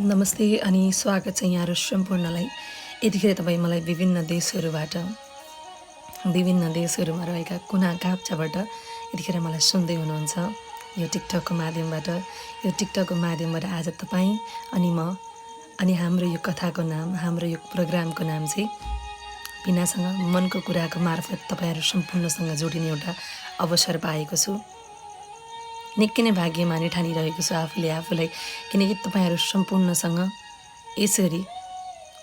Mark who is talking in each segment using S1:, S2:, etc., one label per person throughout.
S1: नमस्ते अनि स्वागत छ यहाँहरू सम्पूर्णलाई। यतिखेर तपाईँ मलाई विभिन्न देशहरूमा रहेका कुना काप्चाबाट यतिखेर मलाई सुन्दै हुनुहुन्छ यो टिकटकको माध्यमबाट। यो टिकटकको माध्यमबाट आज तपाईँ अनि म अनि हाम्रो यो कथाको नाम, हाम्रो यो प्रोग्रामको नाम चाहिँ बिनासँग मनको कुराको मार्फत तपाईँहरू सम्पूर्णसँग जोडिने एउटा अवसर पाएको छु। निकै नै भाग्यमानी ठानिरहेको छु आफूलाई, किनकि तपाईँहरू सम्पूर्णसँग यसरी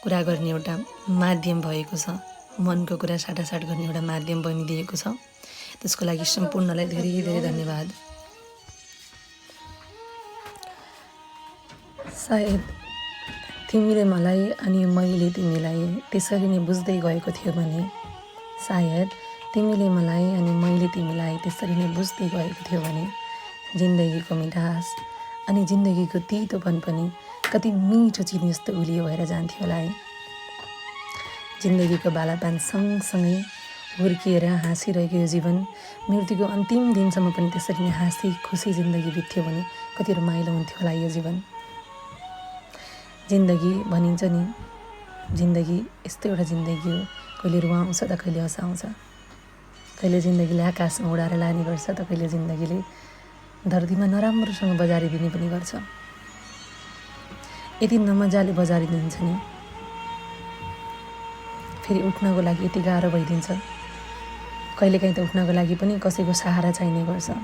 S1: कुरा गर्ने एउटा माध्यम भएको छ, मनको कुरा साटासाट गर्ने एउटा माध्यम बनिदिएको छ। त्यसको लागि सम्पूर्णलाई धेरै धेरै धन्यवाद। सायद तिमीले मलाई अनि मैले तिमीलाई त्यसरी नै बुझ्दै गएको थियो भने, सायद तिमीले मलाई अनि मैले तिमीलाई त्यसरी नै बुझ्दै गएको थियो भने जिन्दगीको मिठास अनि जिन्दगीको तितोपन पनि कति मिठो चिनी जस्तो उलियो भएर जान्थ्यो होला है। जिन्दगीको बालापान सँगसँगै हुर्किएर हाँसिरहेको यो जीवन मृत्युको अन्तिम दिनसम्म पनि त्यसरी नै हाँसी खुसी जिन्दगी बित्थ्यो भने कति रमाइलो हुन्थ्यो होला यो जीवन। जिन्दगी भनिन्छ नि, जिन्दगी यस्तो एउटा जिन्दगी हो, कहिले रुवाउँछ त कहिले हँसाउँछ, कहिले जिन्दगीले आकाशमा उडाएर लाने गर्छ त कहिले जिन्दगीले धरतीमा नराम्रोसँग बजारिदिने पनि गर्छ। यति नमजाले बजारिदिन्छ नि, फेरि उठ्नको लागि यति गाह्रो भइदिन्छ। कहिलेकाहीँ त उठ्नको लागि पनि कसैको सहारा चाहिने गर्छ,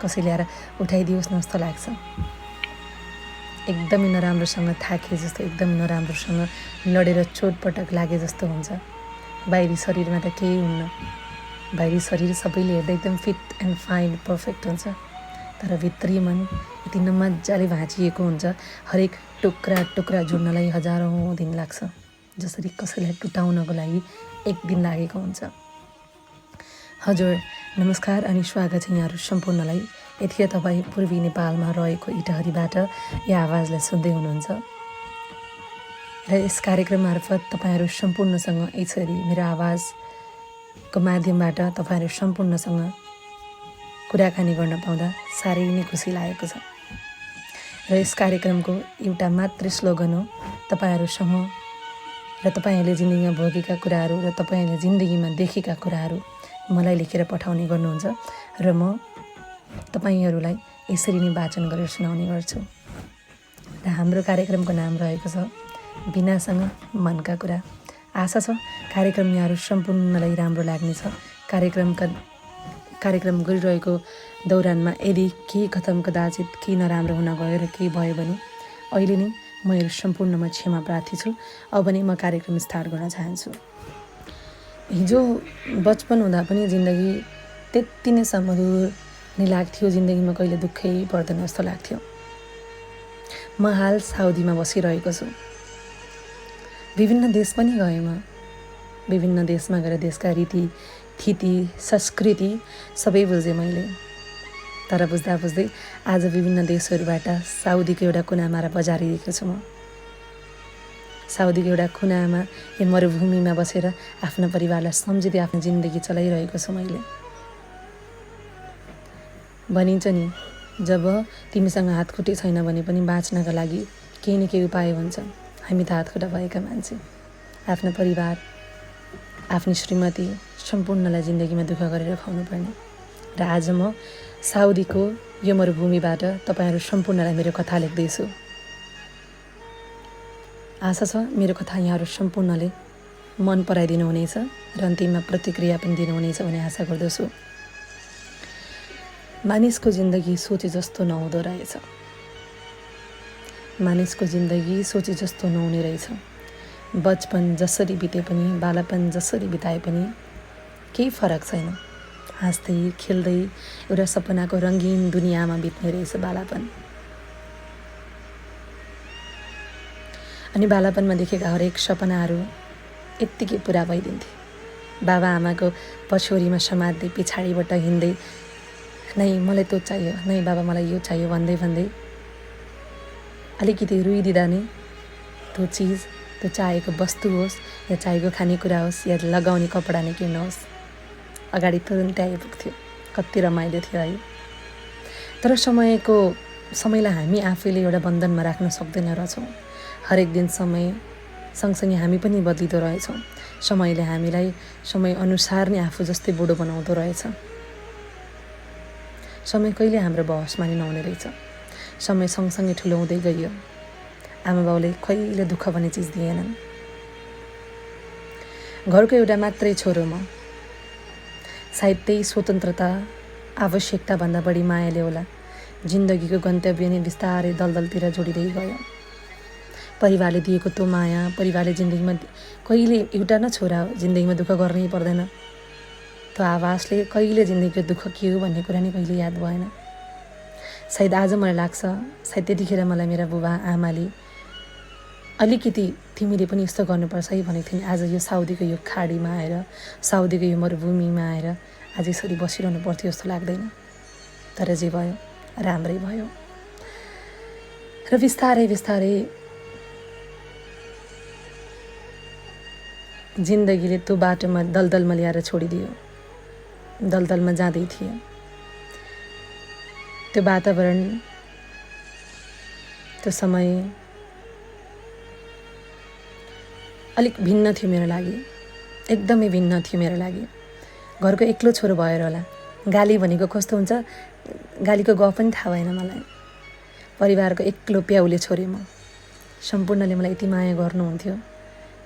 S1: कसैले आएर उठाइदियोस् न जस्तो लाग्छ। एकदमै नराम्रोसँग थाके जस्तो, एकदमै नराम्रोसँग लडेर चोटपटक लागे जस्तो हुन्छ। बाहिरी शरीरमा त केही हुन्न, बाहिरी शरीर सबैले हेर्दा एकदम फिट एन्ड फाइन पर्फेक्ट हुन्छ, तर भित्री मन यति नमजाले भाँचिएको हुन्छ। हरेक टुक्रा टुक्रा जोड्नलाई हजारौँ दिन लाग्छ, जसरी कसैलाई टुटाउनको लागि एक दिन लागेको हुन्छ। हजुर नमस्कार अनि स्वागत छ यहाँहरू सम्पूर्णलाई। यतिखेर तपाईँ पूर्वी नेपालमा रहेको इटहरीबाट यो आवाजलाई सुन्दै हुनुहुन्छ र यस कार्यक्रम मार्फत तपाईँहरू सम्पूर्णसँग यसरी मेरो आवाजको माध्यमबाट तपाईँहरू सम्पूर्णसँग कुराकानी गर्न पाउँदा साह्रै नै खुसी लागेको छ। र यस कार्यक्रमको एउटा मात्र स्लोगन हो, तपाईँहरूसँग र तपाईँहरूले जिन्दगीमा भोगेका कुराहरू र तपाईँहरूले जिन्दगीमा देखेका कुराहरू मलाई लेखेर पठाउने गर्नुहुन्छ र म तपाईँहरूलाई यसरी नै वाचन गरेर सुनाउने गर्छु। र हाम्रो कार्यक्रमको नाम रहेको छ बिनासँग मनका कुरा। आशा छ कार्यक्रम यहाँहरू सम्पूर्णलाई राम्रो लाग्नेछ। कार्यक्रम गरिरहेको दौरानमा यदि केही कथम कदाचित केही नराम्रो हुन गयो र केही भयो भने अहिले नै म सम्पूर्णमा क्षमा प्रार्थी छु। अब नै म कार्यक्रम स्टार्ट गर्न चाहन्छु। हिजो बचपन हुँदा पनि जिन्दगी त्यति नै समधुर नै लाग्थ्यो, जिन्दगीमा कहिले दुःखै पर्दैन जस्तो लाग्थ्यो। म हाल साउदीमा बसिरहेको छु। विभिन्न देश पनि गएँ म, विभिन्न देशमा गएर देशका रीतिथिति संस्कृति सबै बुझेँ मैले। तर बुझ्दा बुझ्दै आज विभिन्न देशहरूबाट साउदीको एउटा कुनामा बजारिएको छु म। साउदीको एउटा कुनामा यो मरुभूमिमा बसेर आफ्नो परिवारलाई सम्झिँदै आफ्नो जिन्दगी चलाइरहेको छु मैले। भनिन्छ नि, जब तिमीसँग हातखुट्टी छैन भने पनि बाँच्नका लागि केही न केही उपाय हुन्छ। हामी त हातखुट्टा भएका मान्छे, आफ्नो परिवार, आफ्नो श्रीमती सम्पूर्णलाई जिन्दगीमा दुःख गरेर खुवाउनु पर्ने। र आज म साउदीको यो मरुभूमिबाट तपाईँहरू सम्पूर्णलाई मेरो कथा लेख्दैछु। आशा छ मेरो कथा यहाँहरू सम्पूर्णले मन पराइदिनु हुनेछ र अन्तिममा प्रतिक्रिया पनि दिनुहुनेछ भन्ने आशा गर्दछु। मानिसको जिन्दगी सोचे जस्तो नहुँदो रहेछ, मानिसको जिन्दगी सोचे जस्तो नहुने रहेछ। बचपन जसरी बिते पनि, बालापन जसरी बिताए पनि केही फरक छैन। हाँस्दै खेल्दै एउटा सपनाको रङ्गीन दुनियाँमा बित्ने रहेछ बालापन। अनि बालापनमा देखेका हरेक सपनाहरू यत्तिकै पुरा भइदिन्थे। बाबा आमाको पछौरीमा समात्दै पछाडिबाट हिँड्दै, नै मलाई त्यो चाहियो, नै बाबा मलाई यो चाहियो भन्दै भन्दै अलिकति रुइदिँदा नै त्यो चिज, त्यो चाहेको वस्तु होस् या चाहेको खानेकुरा होस् या लगाउने कपडा नै किन होस्, अगाडि तुरुन्तै आइपुग्थ्यो। कति रमाइलो थियो है। तर समयको समयलाई हामी आफैले एउटा बन्धनमा राख्न सक्दैन रहेछौँ। हरेक दिन समय सँगसँगै हामी पनि बदलिँदो रहेछौँ। समयले हामीलाई समयअनुसार नै आफू जस्तै बुढो बनाउँदो रहेछ। समय कहिले हाम्रो बहसमा नै नहुने रहेछ। समय सँगसँगै ठुलो हुँदै गइयो। आमा बाउले कहिले दुःख भन्ने चिज दिएनन्। घरको एउटा मात्रै छोरो म। सायद त्यही स्वतन्त्रता आवश्यकताभन्दा बढी मायाले होला जिन्दगीको गन्तव्य नै बिस्तारै दलदलतिर जोडिँदै गयो। परिवारले दिएको त्यो माया, परिवारले जिन्दगीमा कहिले एउटा न छोरा जिन्दगीमा दुःख गर्नै पर्दैन, त्यो आवाजले कहिले जिन्दगीको दुःख के हो भन्ने कुरा नै कहिले याद भएन। सायद आज मलाई लाग्छ, सायद त्यतिखेर मलाई मेरा बुबा आमाले अलिकति तिमीले पनि यस्तो गर्नुपर्छ है भनेको थिएँ। आज यो साउदीको यो खाडीमा आएर, साउदीको यो मरुभूमिमा आएर आज यसरी बसिरहनु पर्थ्यो जस्तो लाग्दैन। तर जे भयो राम्रै भयो। र बिस्तारै बिस्तारै जिन्दगीले त्यो बाटोमा दलदलमा ल्याएर छोडिदियो। दलदलमा जाँदै थिए। त्यो वातावरण, त्यो समय अलिक भिन्न थियो मेरो लागि, एकदमै भिन्न थियो मेरो लागि। घरको एक्लो छोरो भएर होला। गाली भनेको कस्तो हुन्छ, गालीको गफ पनि थाहा भएन मलाई। परिवारको एक्लो प्याउले छोरे म। सम्पूर्णले मलाई यति माया गर्नुहुन्थ्यो।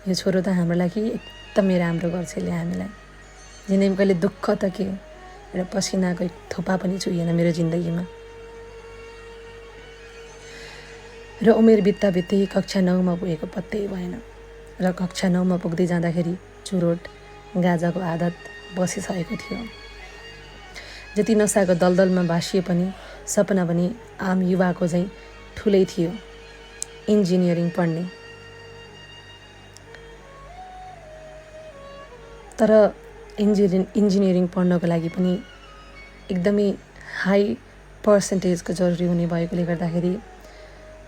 S1: यो छोरो त हाम्रो लागि एकदमै राम्रो गर्छ यसले हामीलाई। जिन्दगीमा कहिले दुःख त के, एउटा पसिनाको एक थोपा पनि चुहिएन मेरो जिन्दगीमा। र उमेर बित्दा बित्दै कक्षा 9मा पुगेको पत्तै भएन। र कक्षा 9मा पुग्दै जाँदाखेरि चुरोट गाजाको आदत बसिसकेको थियो। जति नसाको दलदलमा भासिए पनि सपना पनि आम युवाको चाहिँ ठुलै थियो, इन्जिनियरिङ पढ्ने। तर इन्जिनियरिङ पढ्नको लागि पनि एकदमै हाई पर्सेन्टेजको जरुरी हुने भएकोले गर्दाखेरि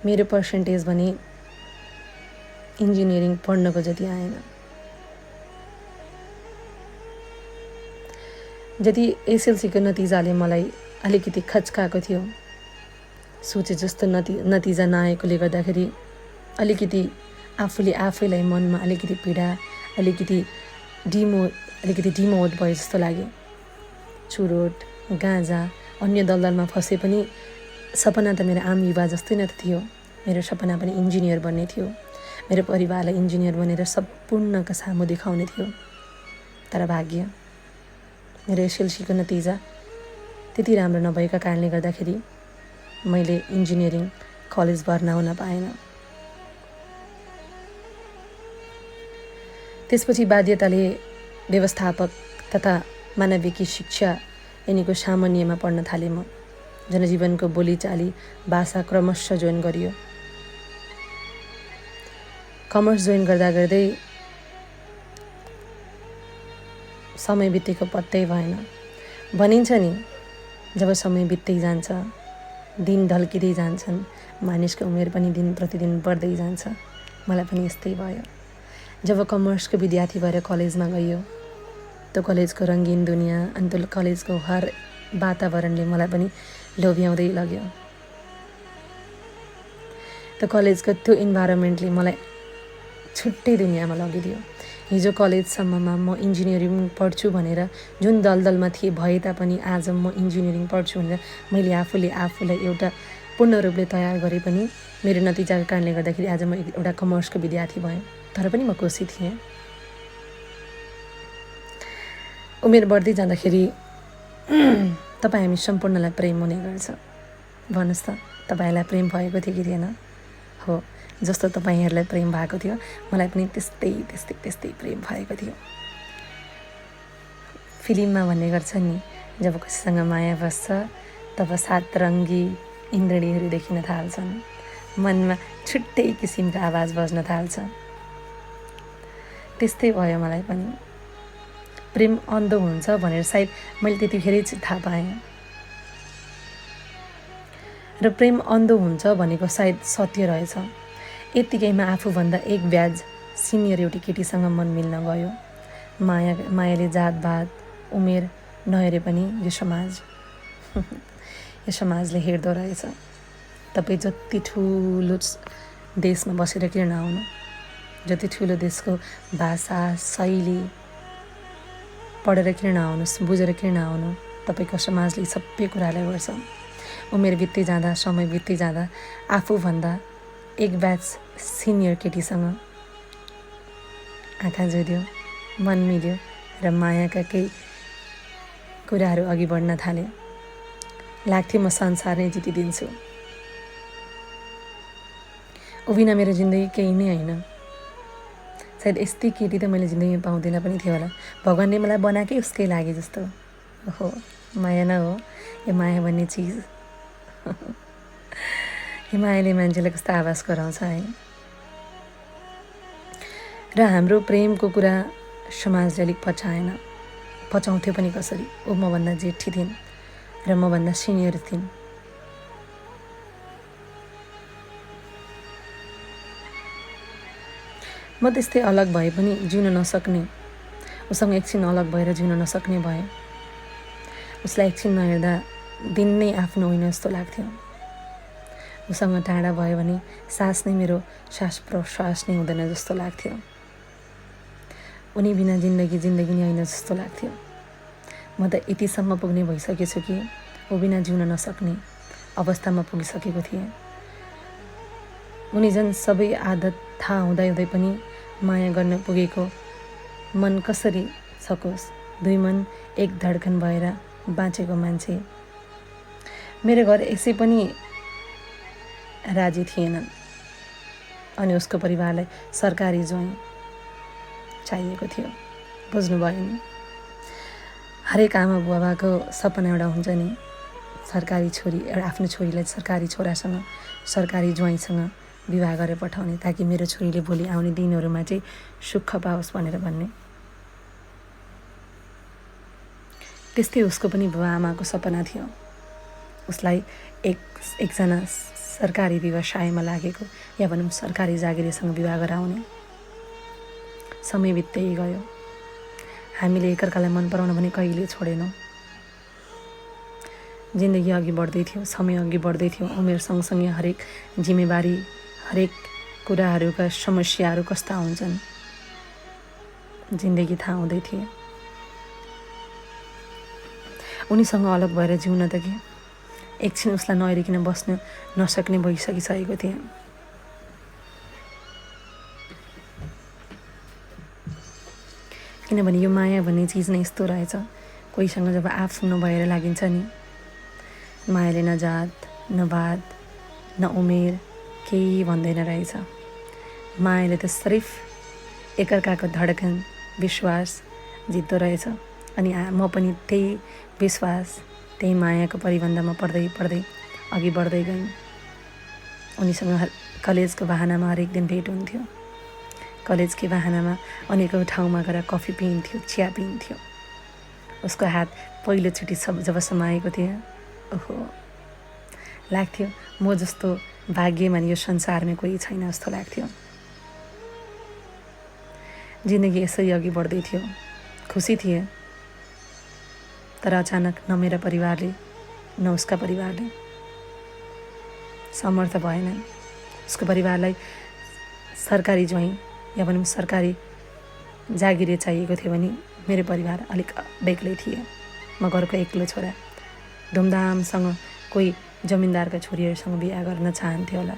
S1: मेरो पर्सेन्टेज भने इन्जिनियरिङ पढ्नको जति आएन। जति एसएलसीको नतिजाले मलाई अलिकति खच्काएको थियो, सोचे जस्तो नतिजा नआएकोले गर्दाखेरि अलिकति आफूले आफैलाई मनमा अलिकति पीडा, अलिकति डिमोट भयो जस्तो लाग्यो। चुरोट गाँजा अन्य दलदलमा फसे पनि सपना त मेरो आम युवा जस्तै न त थियो। मेरो सपना पनि इन्जिनियर बन्ने थियो। मेरो परिवारलाई इन्जिनियर बनेर सम्पूर्णका सामु देखाउने थियो। तर भाग्य, मेरो एसएलसीको नतिजा त्यति राम्रो नभएका कारणले गर्दाखेरि मैले इन्जिनियरिङ कलेज भर्ना हुन पाएन। त्यसपछि बाध्यताले व्यवस्थापक तथा मानविकी शिक्षा यिनीको सामान्यमा पढ्न थालेँ म। जनजीवनको बोलीचाली भाषा क्रमशः जोइन गरियो। कमर्स जोइन गर्दा गर्दै समय बितेको पत्तै भएन। भनिन्छ नि, जब समय बित्दै जान्छ, दिन ढल्किँदै जान्छन्, मानिसको उमेर पनि दिन प्रतिदिन बढ्दै जान्छ। मलाई पनि यस्तै भयो। जब कमर्सको विद्यार्थी भएर कलेजमा गइयो, त्यो कलेजको रङ्गीन दुनियाँ अनि त्यो कलेजको हर वातावरणले मलाई पनि लोभ्याउँदै लग्यो। त्यो कलेजको त्यो इन्भाइरोमेन्टले मलाई छुट्टै दुनियाँमा लगिदियो। हिजो कलेजसम्ममा म इन्जिनियरिङ पढ्छु भनेर जुन दलदलमा थिएँ भए तापनि आज म इन्जिनियरिङ पढ्छु भनेर मैले आफूलाई एउटा पूर्ण रूपले तयार गरेँ पनि मेरो नतिजाको कारणले गर्दाखेरि आज म एउटा कमर्सको विद्यार्थी भएँ। तर पनि म खुसी थिएँ। उमेर बढ्दै जाँदाखेरि तपाईँ हामी सम्पूर्णलाई प्रेम हुने गर्छ। भन्नुहोस् त, तपाईँहरूलाई प्रेम भएको थियो कि थिएन? हो, जस्तो तपाईँहरूलाई प्रेम भएको थियो मलाई पनि त्यस्तै प्रेम भएको थियो। फिल्ममा भन्ने गर्छ नि, जब कसैसँग माया बस्छ तब सातरङ्गी इन्द्रणीहरू देखिन थाल्छन्, मनमा छुट्टै किसिमको आवाज बज्न थाल्छ। त्यस्तै भयो मलाई पनि। प्रेम अन्धो हुन्छ भनेर सायद मैले त्यतिखेरै थाहा पाएँ। र प्रेम अन्धो हुन्छ भनेको सायद सत्य रहेछ। यत्तिकैमा आफूभन्दा एक ब्याज सिनियर एउटी केटीसँग मन मिल्न गयो। मायाले जातभात उमेर नहेरे पनि यो समाजले हेर्दो रहेछ। तपाईँ जति ठुलो देशमा बसेर किन नआउनु, जति ठुलो देशको भाषा शैली पढेर किन नआउनुहोस्, बुझेर किन नआउनु। तपाईँको समाजले सबै कुरालाई गर्छ। उमेर बित्दै जाँदा, समय बित्दै जाँदा आफूभन्दा एक ब्याच सिनियर केटीसँग आँखा जोड्यो, मन मिल्यो र मायाका केही कुराहरू अघि बढ्न थाल्यो। लाग्थ्यो म संसार नै जितिदिन्छु। उभिन मेरो जिन्दगी केही नै होइन। सायद यस्तै केटी त मैले जिन्दगीमा पाउँदिनँ पनि थियो होला। भगवान्ले मलाई बनाएकै उसकै लागि जस्तो। ओहो, माया न हो यो माया भन्ने चिज। यो मायाले मान्छेलाई कस्तो आभास गराउँछ है। र हाम्रो प्रेमको कुरा समाजले अलिक पचाएन, पचाउँथ्यो पनि कसरी। ऊ मभन्दा जेठी थिइन् र मभन्दा सिनियर थिइन्। म त्यस्तै अलग भए पनि जिउन नसक्ने, उसँग एकछिन अलग भएर जिउन नसक्ने भएँ। उसलाई एकछिन नहेर्दा दिन नै आफ्नो होइन जस्तो लाग्थ्यो। उसँग टाढा भयो भने सास नै मेरो सास प्रश्वास नै हुँदैन जस्तो लाग्थ्यो। उनी बिना जिन्दगी नै होइन जस्तो लाग्थ्यो। म त यतिसम्म पुग्ने भइसकेछु कि ऊ बिना जिउन नसक्ने अवस्थामा पुगिसकेको थिएँ। उनी झन् सबै आदत थाहा हुँदै पनि माया गर्न पुगेको मन कसरी सकोस्। दुई मन एक धड्कन भएर बाँचेको मान्छे। मेरो घर यसै पनि राजी थिएनन् अनि उसको परिवारलाई सरकारी ज्वाइँ चाहिएको थियो। बुझ्नुभयो नि। हरेक आमा बुवाको सपना एउटा हुन्छ नि, सरकारी छोरी, एउटा आफ्नो छोरीलाई सरकारी छोरासँग, सरकारी ज्वाइँसँग विवाह गरेर पठाउने, ताकि मेरो छोरीले भोलि आउने दिनहरूमा चाहिँ सुख पाओस् भनेर भन्ने। त्यस्तै उसको पनि बुवा आमाको सपना थियो। उसलाई एकजना सरकारी व्यवसायमा लागेको या भनौँ सरकारी जागिरीसँग विवाह गराउने। समय बित्दै गयो। हामीले एकअर्कालाई मन पराउन पनि कहिले छोडेनौँ। जिन्दगी अघि बढ्दै थियो, समय अघि बढ्दै थियो। उमेर सँगसँगै हरेक जिम्मेवारी, हरेक कुराहरूका समस्याहरू कस्ता हुन्छन् जिन्दगी थाहा हुँदै थिए। उनीसँग अलग भएर जिउन त के, एकछिन उसलाई नहेरिकन बस्न नसक्ने भइसकिसकेको थिएँ। किनभने यो माया भन्ने चिज नै यस्तो रहेछ। कोहीसँग जब आफ्नो भएर लागिन्छ नि, मायाले न जात न भात न उमेर केही भन्दैन रहेछ। मायाले त सिर्फ एकअर्काको धड्कन, विश्वास जित्दो रहेछ। अनि म पनि त्यही विश्वास, त्यही मायाको परिबन्धमा पढ्दै अघि बढ्दै गएँ। उनीसँग कलेजको बहानामा हरेक दिन भेट हुन्थ्यो। कलेजकै बहानामा अनेकौँ ठाउँमा गएर कफी पिइन्थ्यो, चिया पिइन्थ्यो। उसको हात पहिलोचोटि जब समाएको थियो, ओहो, लाग्थ्यो म जस्तो भाग्यमान यो संसारमा कोही छैन जस्तो लाग्थ्यो। जिन्दगी यसरी अघि बढ्दै थियो। खुसी थिए। तर अचानक न मेरा परिवारले न उसका परिवारले समर्थ भएनन्। उसको परिवारलाई सरकारी ज्वाइँ या भनौँ सरकारी जागिरे चाहिएको थियो भने मेरो परिवार अलिक बेग्लै थिए। म घरको एक्लो छोरा, धुमधामसँग कोही जमिनदारका छोरीहरूसँग बिहा गर्न चाहन्थ्यो होला।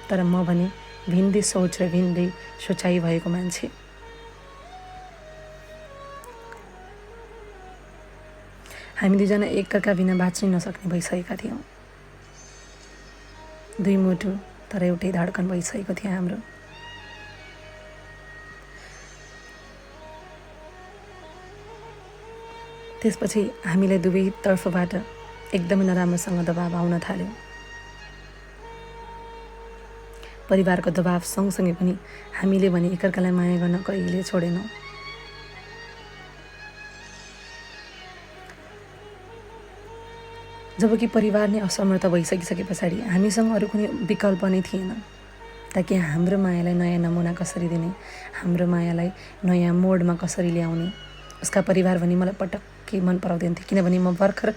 S1: तर म भने भिन्दै सोच र भिन्दै सोचाइ भएको मान्छे। हामी दुईजना एकअर्का बिना बाँच्नै नसक्ने भइसकेका थियौँ। दुई मुटु तर एउटै धड्कन भइसकेको थियो हाम्रो। त्यसपछि हामीलाई दुवैतर्फबाट एकदमै नराम्रोसँग दबाब आउन थाल्यो। परिवारको दबाब सँगसँगै पनि हामीले भने एकअर्कालाई माया गर्न कहिले छोडेनौँ। जबकि परिवार नै असमर्थ भइसके पछाडि हामीसँग अरू कुनै विकल्प नै थिएन। ताकि हाम्रो मायालाई नयाँ नमुना कसरी दिने, हाम्रो मायालाई नयाँ मोडमा कसरी ल्याउने। उसका परिवार भने मलाई पटक्कै मन पराउँदैन थियो। किनभने म भर्खर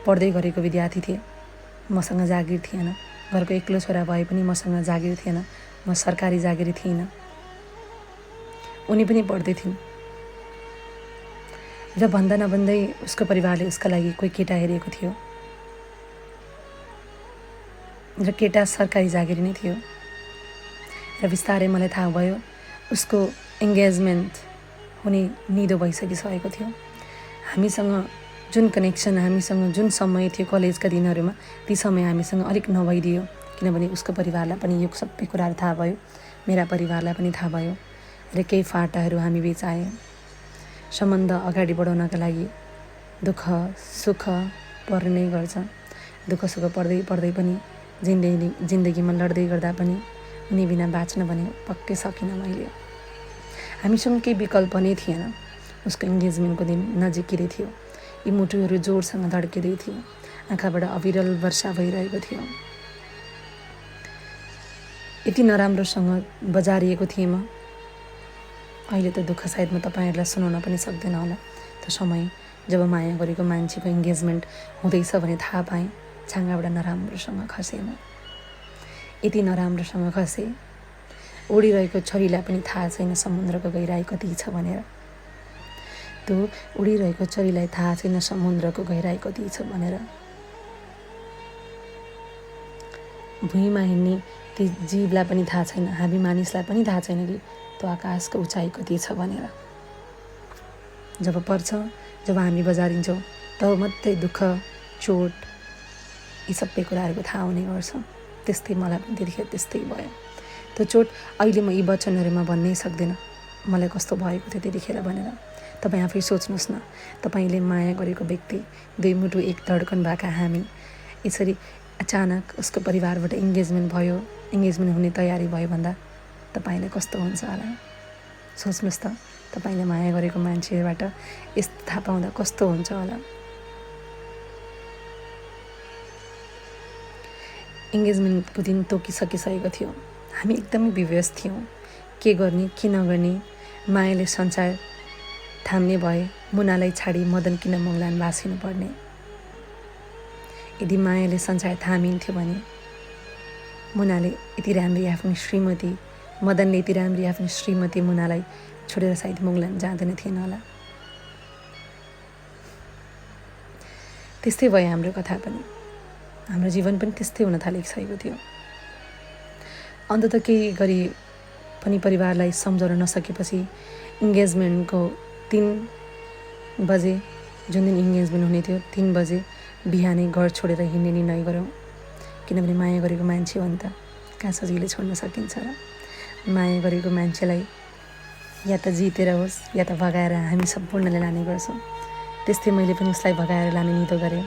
S1: पढ्दै गरेको विद्यार्थी थिएँ। मसँग जागिर थिएन, घरको एक्लो छोरा भए पनि मसँग जागिर थिएन, म सरकारी जागिरी थिइनँ। उनी पनि पढ्दै थिइन् र भन्दा नभन्दै उसको परिवारले उसका लागि कोही केटा हेरेको थियो र केटा सरकारी जागिरी नै थियो। र बिस्तारै मलाई थाहा भयो उसको इन्गेजमेन्ट हुने निदो भइसकिसकेको थियो। हामीसँग जुन कनेक्सन, हामीसँग जुन समय थियो कलेजका दिनहरूमा, ती समय हामीसँग अलिक नभइदियो, किनभने उसको परिवारलाई पनि यो सबै कुराहरू थाहा भयो, मेरा परिवारलाई पनि थाहा भयो र केही फाटाहरू हामी बिच आए। सम्बन्ध अगाडि बढाउनका लागि दुःख सुख पर्नै गर्छ। दुःख सुख पर्दै पर्दै पनि जिन्दगीमा लड्दै गर्दा पनि उनी बिना बाँच्न भने पक्कै सकिनँ मैले। हामीसँग केही विकल्प नै थिएन। उसको इन्गेजमेन्टको दिन नजिकै थियो। यी मुटुहरू जोडसँग धड्किँदै थियो। आँखाबाट अविरल वर्षा भइरहेको थियो। यति नराम्रोसँग बजारिएको थिएँ म। अहिले त दुःख सायद म तपाईँहरूलाई सुनाउन पनि सक्दैन होला। त्यो समय जब माया गरेको मान्छेको इन्गेजमेन्ट हुँदैछ भने थाहा पाएँ, छाँगाबाट नराम्रोसँग खसेँ म। यति नराम्रोसँग खसेँ, उडिरहेको छरीलाई पनि थाहा छैन समुद्रको गहिराई कति छ भनेर। त्यो उडिरहेको छरीलाई थाहा छैन समुद्रको गहिराई कति छ भनेर। भुइँमा हिँड्ने ती जीवलाई पनि थाहा छैन, हामी मानिसलाई पनि थाहा छैन कि त्यो आकाशको उचाइ कति छ भनेर। जब पर्छ, जब हामी बजारिन्छौँ, तब मात्रै दुःख, चोट, यी सबै कुराहरूको थाहा हुने गर्छ। त्यस्तै मलाई पनि त्यतिखेर त्यस्तै भयो। त्यो चोट अहिले म यी वचनहरूमा भन्नै सक्दिनँ मलाई कस्तो भएको थियो त्यतिखेर भनेर। तपाईँ आफै सोच्नुहोस् न, तपाईँले माया गरेको व्यक्ति, दुई मुटु एक धड्कन भएका हामी, यसरी अचानक उसको परिवारबाट इन्गेजमेन्ट भयो, इन्गेजमेन्ट हुने तयारी भयो भन्दा तपाईँले कस्तो हुन्छ होला। सोच्नुहोस् त, तपाईँले माया गरेको मान्छेबाट यस्तो थाहा पाउँदा कस्तो हुन्छ होला। इन्गेजमेन्टको दिन तोकिसकिसकेको थियो। हामी एकदमै विवश थियौँ, के गर्ने के नगर्ने। मायाले संसार थाम्ने भए मुनालाई छाडी मदन किन मुगलान बासिनु पर्ने। यदि मायाले संसार थामिन्थ्यो भने मुनाले यति राम्री आफ्नो श्रीमती, मदनले यति राम्री आफ्नो श्रीमती मुनालाई छोडेर सायद मुगलान जाँदैन थिएन होला। त्यस्तै भयो हाम्रो कथा पनि, हाम्रो जीवन पनि त्यस्तै हुन थालिसकेको थियो। अन्तत केही गरी पनि परिवारलाई सम्झाउन नसकेपछि इन्गेजमेन्टको 3 बजे, जुन दिन इन्गेजमेन्ट हुने थियो 3 बजे बिहानै घर छोडेर हिँड्ने निर्णय गऱ्यौँ। किनभने माया गरेको मान्छे हो नि त, कहाँ सजिलै छोड्न सकिन्छ र। माया गरेको मान्छेलाई या त जितेर होस् या त भगाएर हामी सम्पूर्णले लाने गर्छौँ। त्यस्तै मैले पनि उसलाई भगाएर लाने निधो गरेँ।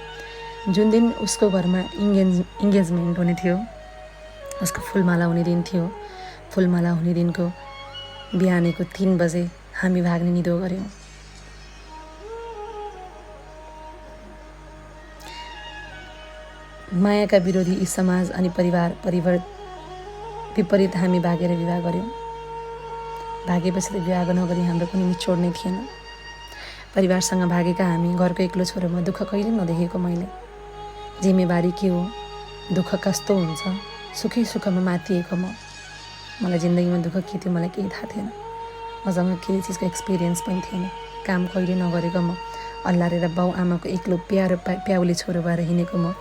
S1: जुन दिन उसको घरमा इन्गेजमेन्ट हुने थियो, उसको फुलमाला हुने दिन थियो, फुलमाला हुने दिनको बिहानको 3 बजे हामी भाग्ने निधो गऱ्यौँ। मायाका विरोधी यी समाज अनि परिवार विपरीत हामी भागेर विवाह गऱ्यौँ। भागेपछि त विवाह नगरी हाम्रो कुनै निचोड नै थिएन। परिवारसँग भागेका हामी घरको एक्लो छोरोमा दुःख कहिले नदेखेको मैले। जिम्मेवारी के हो, दुःख कस्तो हुन्छ, सुखै सुखमा मातिएको मलाई जिन्दगीमा दुःख के थियो मलाई केही थाहा थिएन। मसँग केही चिजको एक्सपिरियन्स पनि थिएन। काम कहिले नगरेको म, अल्लारेर बाउ आमाको एक्लो प्यारो प्याउले छोरो भएर हिँडेको म।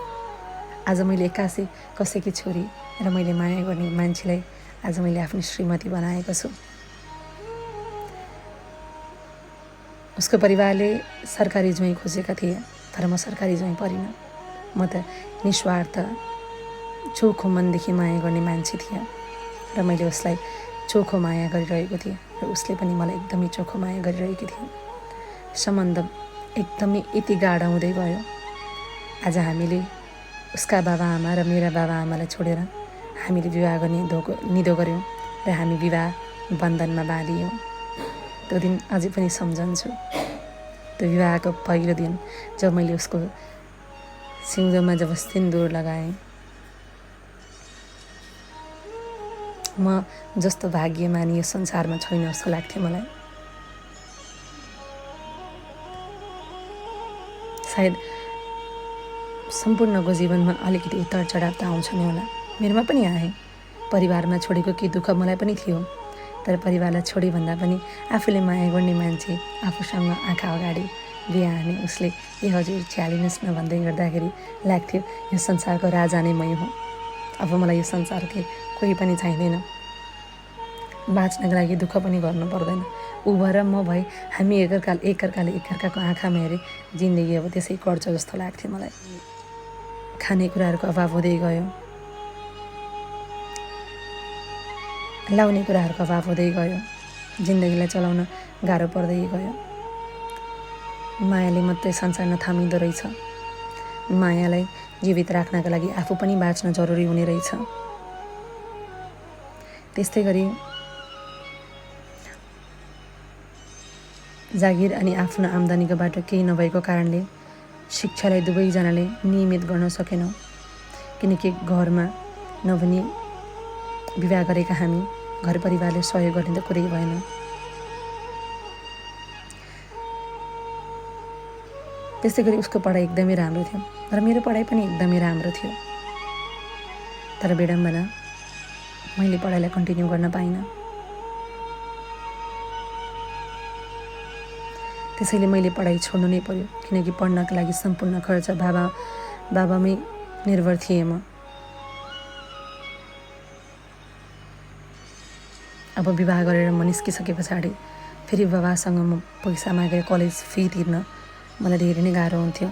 S1: आज मैले एक्कासी कसैकी छोरी र मैले माया गर्ने मान्छेलाई आज मैले आफ्नो श्रीमती बनाएको छु। उसको परिवारले सरकारी ज्वाइँ खोजेका थिए, तर म सरकारी ज्वाइँ परिनँ। म त निस्वार्थ चोखो मनदेखि माया गर्ने मान्छे थिएँ र मैले उसलाई चोखो माया गरिरहेको थिएँ र उसले पनि मलाई एकदमै चोखो माया गरिरहेकी थिए। सम्बन्ध एकदमै यति गाढा हुँदै गयो। आज हामीले उसका बाबाआमा र मेरा बाबाआमालाई छोडेर हामीले विवाह गर्ने निधो गऱ्यौँ र हामी विवाह बन्धनमा बाँधियौँ। त्यो दिन अझै पनि सम्झन्छु। त्यो विवाहको पहिलो दिन जब मैले उसको सिउँदोमा जब सिन्दुर लगाएँ, म जस्तो भाग्यमानी यो संसारमा छैन जस्तो लाग्थ्यो मलाई। सायद सम्पूर्णको जीवनमा अलिकति उतार चढाव त आउँछ नै होला। मेरोमा पनि आए। परिवारमा छोडेको केही दुःख मलाई पनि थियो, तर परिवारलाई छोडे भन्दा पनि आफूले माया गर्ने मान्छे आफूसँग आँखा अगाडि बिहा हाने उसले ए हजुर छ्यालिनुहोस् न भन्दै गर्दाखेरि लाग्थ्यो यो संसारको राजा नै मै हुँ। अब मलाई यो संसारकै कोही पनि चाहिँदैन। बाँच्नको लागि दुःख पनि गर्नु पर्दैन। ऊ भएर म भए हामी एकअर्काले एकअर्काको आँखामा हेरे जिन्दगी अब त्यसै कट्छ जस्तो लाग्थ्यो मलाई। खानेकुराहरूको अभाव हुँदै गयो, लाउने कुराहरूको अभाव हुँदै गयो, जिन्दगीलाई चलाउन गाह्रो पर्दै गयो। मायाले मात्रै संसार नथामिँदो रहेछ। मायालाई जीवित राख्नका लागि आफू पनि बाँच्न जरुरी हुने रहेछ। त्यस्तै गरी जागिर अनि आफ्नो आम्दानीको बाटो केही नभएको कारणले शिक्षालाई दुवैजनाले नियमित गर्न सकेनौँ, किनकि घरमा नभनी विवाह गरेका हामी घर परिवारले सहयोग गर्ने त कुरै भएन। त्यस्तै गरी उसको पढाइ एकदमै राम्रो थियो र मेरो पढाइ पनि एकदमै राम्रो थियो, तर विडम्बना मैले पढाइलाई कन्टिन्यू गर्न पाइनँ। त्यसैले मैले पढाइ छोड्नु नै पर्यो, किनकि पढ्नका लागि सम्पूर्ण खर्च बाबामै निर्भर थिएँ म। अब विवाह गरेर म निस्किसके पछाडि फेरि बाबासँग म पैसा मागेर कलेज फी तिर्न मलाई धेरै नै गाह्रो हुन्थ्यो।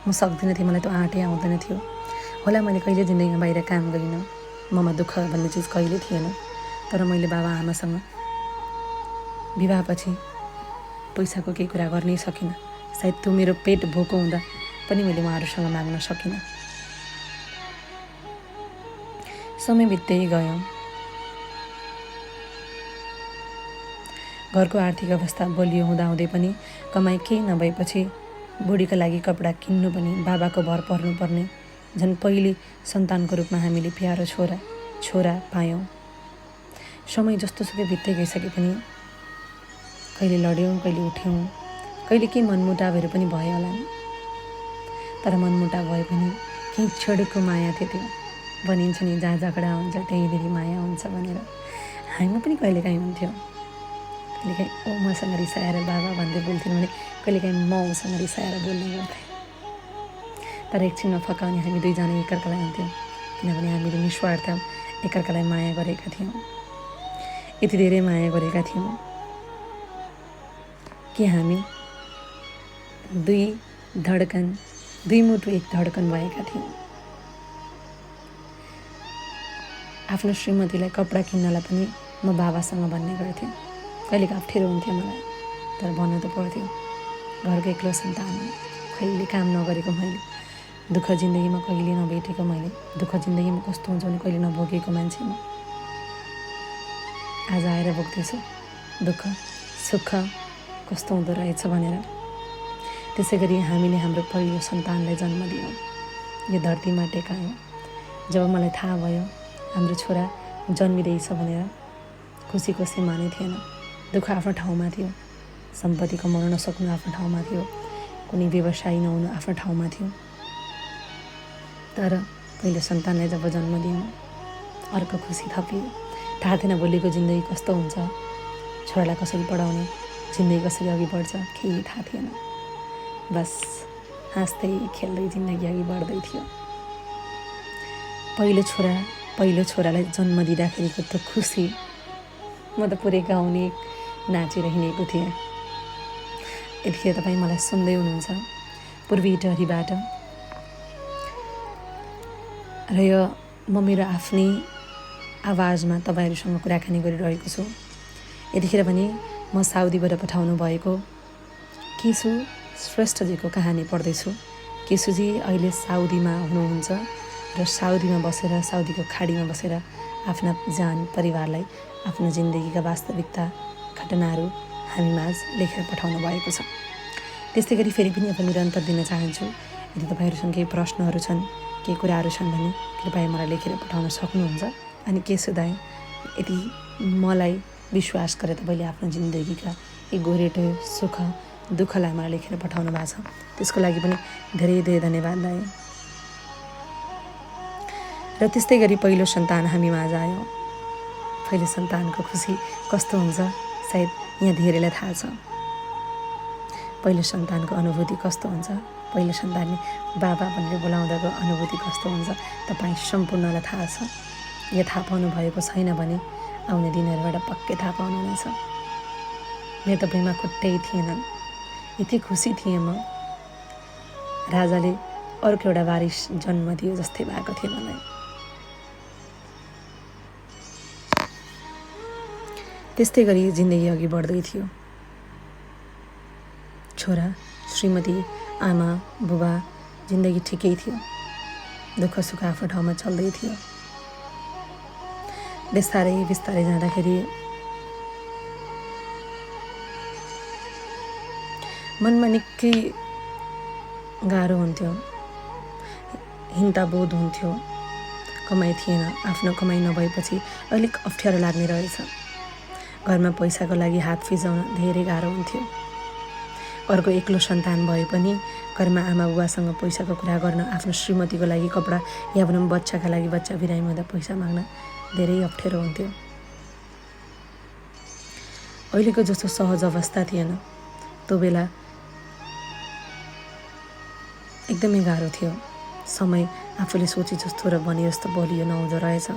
S1: म सक्दिनँ थिएँ, मलाई त्यो आँटै आउँदैन थियो। होला मैले कहिले जिन्दगीमा बाहिर काम गरिनँ, ममा दुःख भन्ने चिज कहिले थिएन, तर मैले बाबा आमासँग विवाहपछि पैसाको केही कुरा गर्नै सकिनँ। सायद त्यो मेरो पेट भोको हुँदा पनि मैले उहाँहरूसँग माग्न सकिनँ। समय बित्दै गयो। घरको आर्थिक अवस्था बलियो हुँदाहुँदै पनि कमाइ केही नभएपछि बुढीको लागि कपडा किन्नु पनि बाबाको भर पर्नुपर्ने। झन् पहिलो सन्तानको रूपमा हामीले प्यारो छोरा पायौँ। समय जस्तो सुकै बित्दै गइसके पनि कहिले लड्यौँ, कहिले उठ्यौँ, कहिले केही मनमुटावहरू पनि भयो होला। तर मनमुटाव भए पनि केही क्षणको माया थियो त्यो। भनिन्छ नि जहाँ झगडा हुन्छ त्यहीँदेखि माया हुन्छ भनेर। हामीमा पनि कहिलेकाहीँ हुन्थ्यो। कहिलेकाहीँ ओ मसँग रिसाएर बाबा भन्दै बोल्थ्यौँ भने कहिलेकाहीँ म उसँग रिसाएर बोल्ने गर्थेँ। तर एकछिनमा फकाउने हामी दुईजना एकअर्कालाई हुन्थ्यौँ, किनभने हामीले निस्वार्थ एकअर्कालाई माया गरेका थियौँ। यति धेरै माया गरेका थियौँ कि हामी दुई मुटु एक धड्कन भएका थियौँ। आफ्नो श्रीमतीलाई कपडा किन्नलाई पनि म बाबासँग भन्ने गर्थेँ। कहिलेका अप्ठ्यारो हुन्थ्यो मलाई, तर भन्नु त पर्थ्यो। घरको एक्लो सन्तान, कहिले काम नगरेको मैले, दुःख जिन्दगीमा कहिले नभेटेको मैले, दुःख जिन्दगीमा कस्तो हुन्छ भने कहिले नभोगेको मान्छे म आज आएर भोग्दैछु दुःख सुख कस्तो हुँदो रहेछ भनेर। त्यसै गरी हामीले हाम्रो पहिलो सन्तानलाई जन्म दियौँ, यो धरतीमा टेकायौँ। जब मलाई थाहा भयो हाम्रो छोरा जन्मिँदैछ भनेर खुसीको सीमा नै थिएन। दुःख आफ्नो ठाउँमा थियो, सम्पत्ति कमाउन नसक्नु आफ्नो ठाउँमा थियो, कुनै व्यवसाय नहुनु आफ्नो ठाउँमा थियो। तर पहिलो सन्तानलाई जब जन्म दियौँ अर्को खुसी थपियो। थाहा थिएन भोलिको जिन्दगी कस्तो हुन्छ, छोरालाई कसरी पढाउने, जिन्दगी कसरी अघि बढ्छ, केही थाहा थिएन। बस हाँस्दै खेल्दै जिन्दगी अघि बढ्दै थियो। पहिलो छोरालाई जन्म दिँदाखेरिको त्यो खुसी, म त पुरै गाउने नाचेर हिँडेको थिएँ। यतिखेर तपाईँ मलाई सुन्दै हुनुहुन्छ पूर्वी टहरीबाट, र यो म मेरो आफ्नै आवाजमा तपाईँहरूसँग कुराकानी गरिरहेको छु। यतिखेर पनि म साउदीबाट पठाउनु भएको केशु श्रेष्ठजीको कहानी पढ्दैछु। केशुजी अहिले साउदीमा हुनुहुन्छ र साउदीमा बसेर, साउदीको खाडीमा बसेर आफ्ना जान परिवारलाई आफ्नो जिन्दगीका वास्तविकता घटनाहरू हामीमाझ लेखेर पठाउनु भएको छ। त्यस्तै गरी फेरि पनि अब निरन्तर दिन चाहन्छु, यदि तपाईँहरूसँग केही प्रश्नहरू छन्, केही कुराहरू छन् भने कृपया मलाई लेखेर पठाउन सक्नुहुन्छ। अनि केशु दाइ, यदि मलाई विश्वास गरेर तपाईँले आफ्नो जिन्दगीका यी गोरेटो सुख दुःखलाई मलाई लेखेर पठाउनु भएको छ, त्यसको लागि पनि धेरै धेरै धन्यवाद दाइ। र त्यस्तै गरी पहिलो सन्तान हामी माझ आयो। पहिलो सन्तानको खुसी कस्तो हुन्छ सायद यहाँ धेरैलाई थाहा छ। पहिलो सन्तानको अनुभूति कस्तो हुन्छ, पहिलो सन्तानले बाबा भनेर बोलाउँदाको अनुभूति कस्तो हुन्छ तपाईँ सम्पूर्णलाई थाहा छ। यो थाहा पाउनु भएको छैन भने आउने दिनहरूबाट पक्कै थाहा पाउनुहुनेछ। मेरो त भुइँमा खुट्टै थिएनन्, यति खुसी थिएँ म। राजाले अर्को एउटा वारिस जन्म दियो जस्तै भएको थियो मलाई। त्यस्तै गरी जिन्दगी अघि बढ्दै थियो। छोरा, श्रीमती, आमा, बुबा, जिन्दगी ठिकै थियो। दुःख सुख आफ्नो ठाउँमा चल्दै थियो। बिस्तारै बिस्तारै जाँदाखेरि मनमा निकै गाह्रो हुन्थ्यो, हिंताबोध हुन्थ्यो। कमाइ थिएन, आफ्नो कमाइ नभएपछि अलिक अप्ठ्यारो लाग्ने रहेछ। घरमा पैसाको लागि हात फिजाउन धेरै गाह्रो हुन्थ्यो। अर्को एक्लो सन्तान भए पनि घरमा आमा बुबासँग पैसाको कुरा गर्न, आफ्नो श्रीमतीको लागि कपडा या भनौँ बच्चाका लागि बच्चा बिरामी हुँदा पैसा माग्न धेरै अप्ठ्यारो हुन्थ्यो। अहिलेको जस्तो सहज अवस्था थिएन। त्यो बेला एकदमै गाह्रो थियो। समय आफूले सोचे जस्तो र भने जस्तो बलियो नहुँदो रहेछ।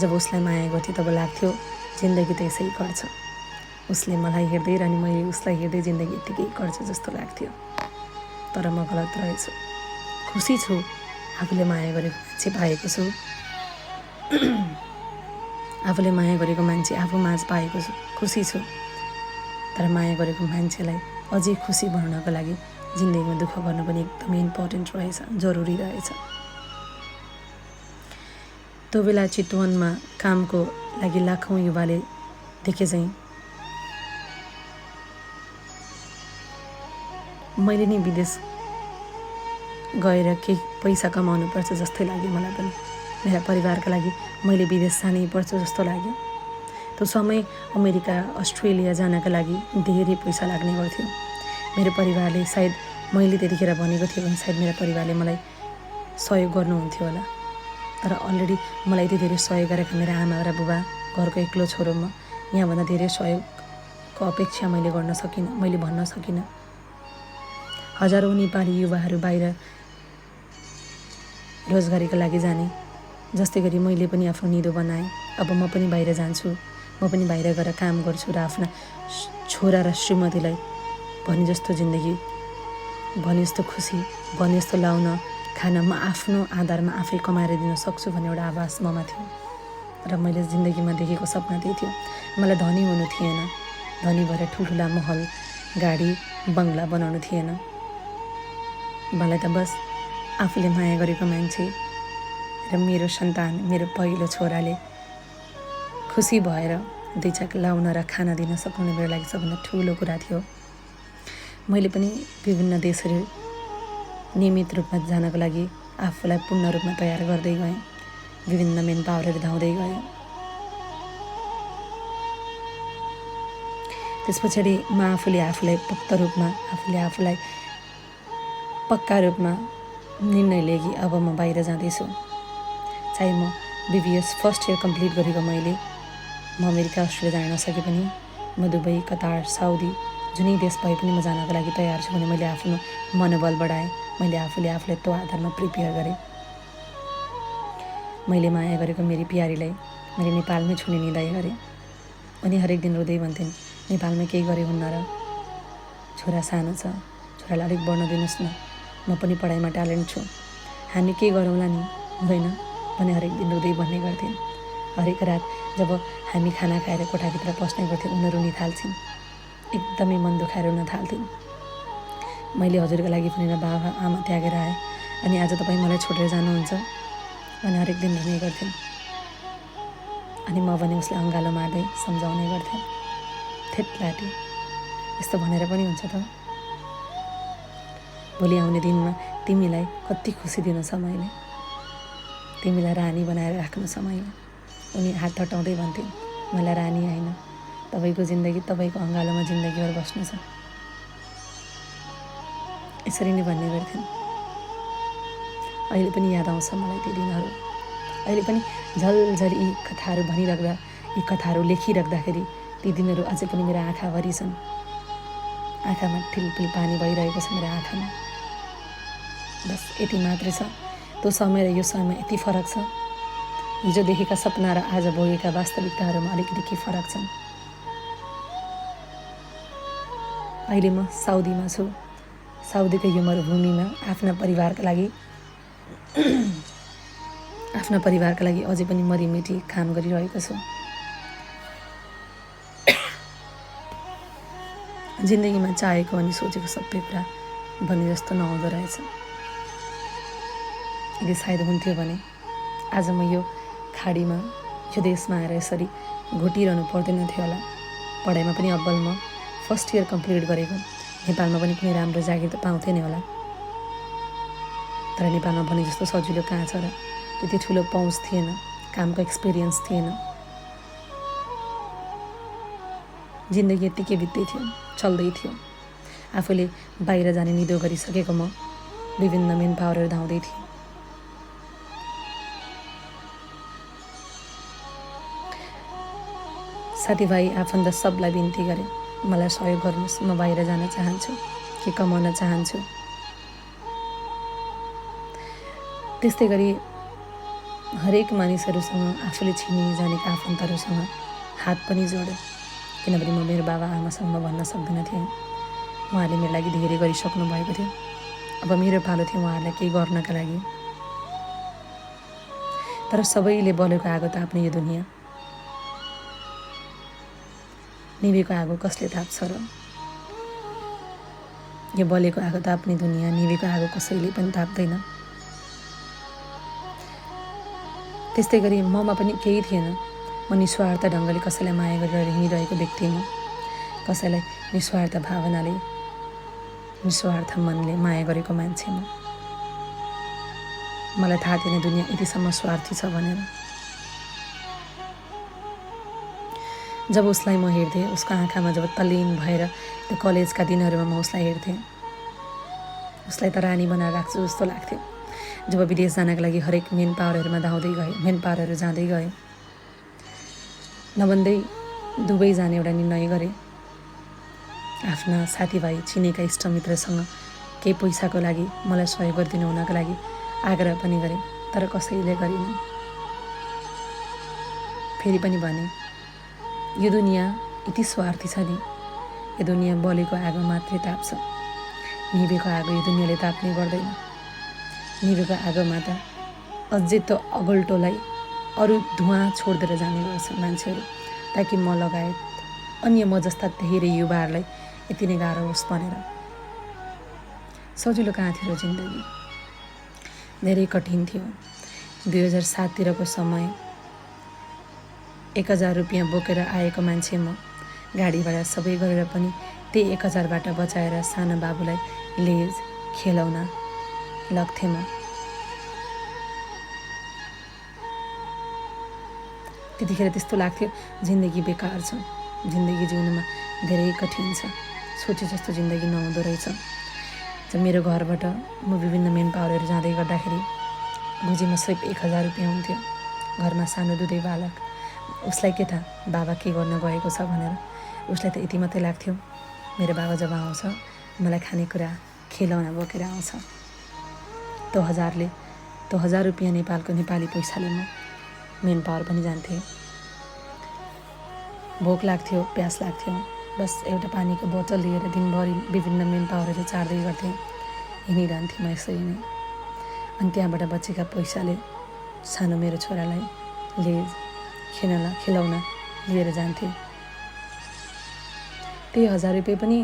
S1: जब उसलाई माया गर्थेँ तब लाग्थ्यो जिन्दगी त यसै गर्छ। उसले मलाई हेर्दै र अनि मैले उसलाई हेर्दै जिन्दगी यत्तिकै गर्छ जस्तो लाग्थ्यो। तर म गलत रहेछु। खुसी छु आफूले माया गरेको मान्छे पाएको छु। आफूले माया गरेको मान्छे आफू माझ पाएको छु, खुसी छु। तर माया गरेको मान्छेलाई अझै खुसी बनाउनको लागि जिन्दगीमा दुःख गर्नु पनि एकदमै इम्पोर्टेन्ट रहेछ, जरुरी रहेछ। त्यो बेला चितवनमा कामको लागि लाखौँ युवाले देखे चाहिँ मैले नि विदेश गएर केही पैसा कमाउनु पर्छ जस्तै लाग्यो मलाई पनि। मेरा परिवारका लागि मैले विदेश जानै पर्छ जस्तो लाग्यो। त्यो समय अमेरिका, अस्ट्रेलिया जानका लागि धेरै पैसा लाग्ने गर्थ्यो। मेरो परिवारले सायद मैले त्यतिखेर भनेको थियो भने सायद मेरो परिवारले मलाई सहयोग गर्नुहुन्थ्यो होला। तर अलरेडी मलाई यति धेरै सहयोग गरेका मेरा आमा र बुबा, घरको एक्लो छोरो म, यहाँभन्दा धेरै सहयोगको अपेक्षा मैले गर्न सकिनँ, मैले भन्न सकिनँ। हजारौँ नेपाली युवाहरू बाहिर रोजगारीको लागि जाने, जस्तै गरी मैले पनि आफ्नो निधो बनाएँ। अब म पनि बाहिर जान्छु, म पनि बाहिर गएर काम गर्छु र आफ्ना छोरा र श्रीमतीलाई भने जस्तो जिन्दगी, भने जस्तो खुसी, भने जस्तो लाउन खान म आफ्नो आधारमा आफै कमाएर दिन सक्छु भन्ने एउटा आभास ममा थियो। र मैले जिन्दगीमा देखेको सपना त्यही थियो। मलाई धनी हुनु थिएन, धनी भएर ठुल्ठुला महल, गाडी, बङ्गला बनाउनु थिएन। मलाई त बस आफूले माया गरेको मान्छे र मेरो सन्तान, मेरो पहिलो छोराले खुसी भएर दुई छाक लाउन र खाना दिन सक्नु मेरो लागि सबभन्दा ठुलो कुरा थियो। मैले पनि विभिन्न देशहरू नियमित रूपमा जानको लागि आफूलाई पूर्ण रूपमा तयार गर्दै गएँ। विभिन्न मेन पावरहरू धाउँदै गएँ। त्यस पछाडि म आफूलाई पक्का रूपमा, आफूलाई पक्का रूपमा निर्णय लिएँ कि अब म बाहिर जाँदैछु। चाहे म BBS फर्स्ट इयर कम्प्लिट गरेको मैले, म अमेरिका, अस्ट्रेलिया जान नसके पनि म दुबई, कतार, साउदी जुनै देश भए पनि म जानको लागि तयार छु भने मैले आफ्नो मनोबल बढाएँ। मैले आफूलाई त्यो आधारमा प्रिपेयर गरेँ। मैले माया गरेको मेरी प्यारीलाई मैले नेपालमै छुने निधाइ गरेँ। अनि हरेक दिन रुँदै भन्थिन्, नेपालमै केही गरे हुन्न र, छोरा सानो छ, छोरालाई अलिक बढ्न दिनुहोस् न, म पनि पढाइमा ट्यालेन्ट छु, हामी के गरौँला नि, हुँदैन भने हरेक दिन रुँदै भन्ने गर्थिन्। हरेक रात जब हामी खाना खाएर कोठाभित्र पस्ने गर्थ्यौँ उनीहरू रुन थाल्थिन्, एकदमै मन दुखाएर रुन थाल्थिन्। मैले हजुरको लागि भनेर बाबा आमा त्यागेर आएँ, अनि आज तपाईँ मलाई छोडेर जानुहुन्छ अनि हरेक दिन रुने गर्थ्यौँ। अनि म भने उसलाई अँगालो मार्दै सम्झाउने गर्थेँ, थेट लाटी यस्तो भनेर पनि हुन्छ त, भोलि आउने दिनमा तिमीलाई कति खुसी दिनु छ मैले, तिमीलाई रानी बनाएर राख्नु छ मैले। उनी हात हटाउँदै भन्थिन्, मलाई रानी होइन, तपाईँको जिन्दगी तपाईँको अँगालोमा जिन्दगीभर बस्नु छ, यसरी नै भन्ने गर्थिन्। अहिले पनि याद आउँछ मलाई ती दिनहरू। अहिले पनि झलझल यी कथाहरू भनिराख्दा, यी कथाहरू लेखिराख्दाखेरि ती दिनहरू अझै पनि मेरो आँखाभरि छन्। आँखामा ठिलठिल पानी भइरहेको छ मेरो आँखामा। बस यति मात्रै छ। त्यो समय र यो समयमा यति फरक छ। हिजो देखेका सपना र आज भोगेका वास्तविकताहरूमा अलिकति के फरक छन्। अहिले म साउदीमा छु। साउदीको यो मरुभूमिमा आफ्ना परिवारका लागि अझै पनि मरिमेटी काम गरिरहेको छु। जिन्दगीमा चाहेको अनि सोचेको सबै कुरा भने जस्तो नहुँदो रहेछ। यदि सायद हुन्थ्यो भने आज म यो खाडीमा यो देशमा आएर यसरी घोटिरहनु पर्दैन थियो होला। पढाइमा पनि अब्बल म फर्स्ट इयर कम्प्लिट गरेको। नेपालमा पनि कुनै राम्रो जागिर त पाउँथेँ नि होला। तर नेपालमा भने जस्तो सजिलो कहाँ छ र। त्यति ठुलो पहुँच थिएन, कामको एक्सपिरियन्स थिएन। जिन्दगी यत्तिकै बित्दै थियो, चल्दै थियो। आफूले बाहिर जाने निदो गरिसकेको म विभिन्न मेन पावरहरू धाउँदै थिएँ। साथीभाइ आफन्त सबलाई बिन्ती गरेँ, मलाई सहयोग गर्नुहोस्, म बाहिर जान चाहन्छु, के कमाउन चाहन्छु। त्यस्तै गरी हरेक मानिसहरूसँग, आफूले चिनी जानेका आफन्तहरूसँग हात पनि जोडे। किनभने म मेरो बाबा आमासँग भन्न सक्दिनँ थिएँ। उहाँहरूले मेरो लागि धेरै गरिसक्नु भएको थियो। अब मेरो पालो थियो उहाँहरूलाई केही गर्नका लागि। तर सबैले बलेको आगो ताप्ने यो दुनियाँ, निभेको आगो कसले ताप्छ र। यो बलेको आगो ताप्ने दुनियाँ, निभेको आगो कसैले पनि ताप्दैन। त्यस्तै गरी ममा पनि केही थिएन। म निस्वार्थ ढङ्गले कसैलाई माया गरेर हिँडिरहेको व्यक्ति म। कसैलाई निस्वार्थ भावनाले, निस्वार्थ मनले माया गरेको मान्छे म। मलाई थाहा थिएन दुनियाँ यतिसम्म स्वार्थी छ भनेर। जब उसलाई म हेर्थेँ, उसको आँखामा जब तल्लीन भएर त्यो कलेजका दिनहरूमा म उसलाई हेर्थेँ, उसलाई त रानी बनाएर राख्छु जस्तो लाग्थ्यो। जब विदेश जानका लागि हरेक मेन पावरहरूमा धाउँदै गएँ, मेन पावरहरू जाँदै गएँ, नभन्दै दुबई जाने एउटा निर्णय गरेँ। आफ्ना साथीभाइ, चिनेका इष्टमित्रसँग केही पैसाको लागि मलाई सहयोग गरिदिनु हुनको लागि आग्रह पनि गरेँ, तर कसैले गरिनन्। फेरि पनि भने, यो दुनियाँ यति स्वार्थी छ नि, यो दुनियाँ बलेको आगो मात्रै ताप्छ, निभेको आगो यो दुनियाँले ताप्ने गर्दैन। निभेको आगोमा त अझै त अगल्टोलाई अरू धुवाँ छोडिदिएर जाने गर्छन् मान्छेहरू, ताकि म लगायत अन्य म जस्ता धेरै युवाहरूलाई यति नै गाह्रो होस् भनेर। सजिलो कहाँ थियो र जिन्दगी, धेरै कठिन थियो। 2007तिरको समय 1000 रुपियाँ बोकेर आएको मान्छे म। गाडी भाडा सबै गरेर पनि त्यही 1000बाट बचाएर सानो बाबुलाई लेज, खेलौना लग्थेँ म। त्यतिखेर त्यस्तो लाग्थ्यो जिन्दगी बेकार छ, जिन्दगी जिउनुमा धेरै कठिन छ, सोचे जस्तो जिन्दगी नहुँदो रहेछ। जब मेरो घरबाट म विभिन्न मेन पावरहरू जाँदै गर्दाखेरि गोजीमा सिर्फ 1000 रुपियाँ हुन्थ्यो। घरमा सानो दुधे बालक, उसलाई के थाहा बाबा के गर्न गएको छ भनेर। उसलाई त यति मात्रै लाग्थ्यो मेरो बाबा जब आउँछ मलाई खानेकुरा, खेलौना बोकेर आउँछ। त्यो 1000 रुपियाँ नेपालको नेपाली पैसाले म मेन पावर पनि जान्थेँ। भोक लाग्थ्यो, प्यास लाग्थ्यो, बस एउटा पानीको बोतल लिएर दिनभरि विभिन्न मेन पावरहरू चाड्दै गर्थेँ। हिँडिरहन्थेँ म यसरी नै। अनि त्यहाँबाट बचेका पैसाले सानो मेरो छोरालाई लेज, खेलौना लिएर जान्थेँ। त्यही 1000 रुपियाँ पनि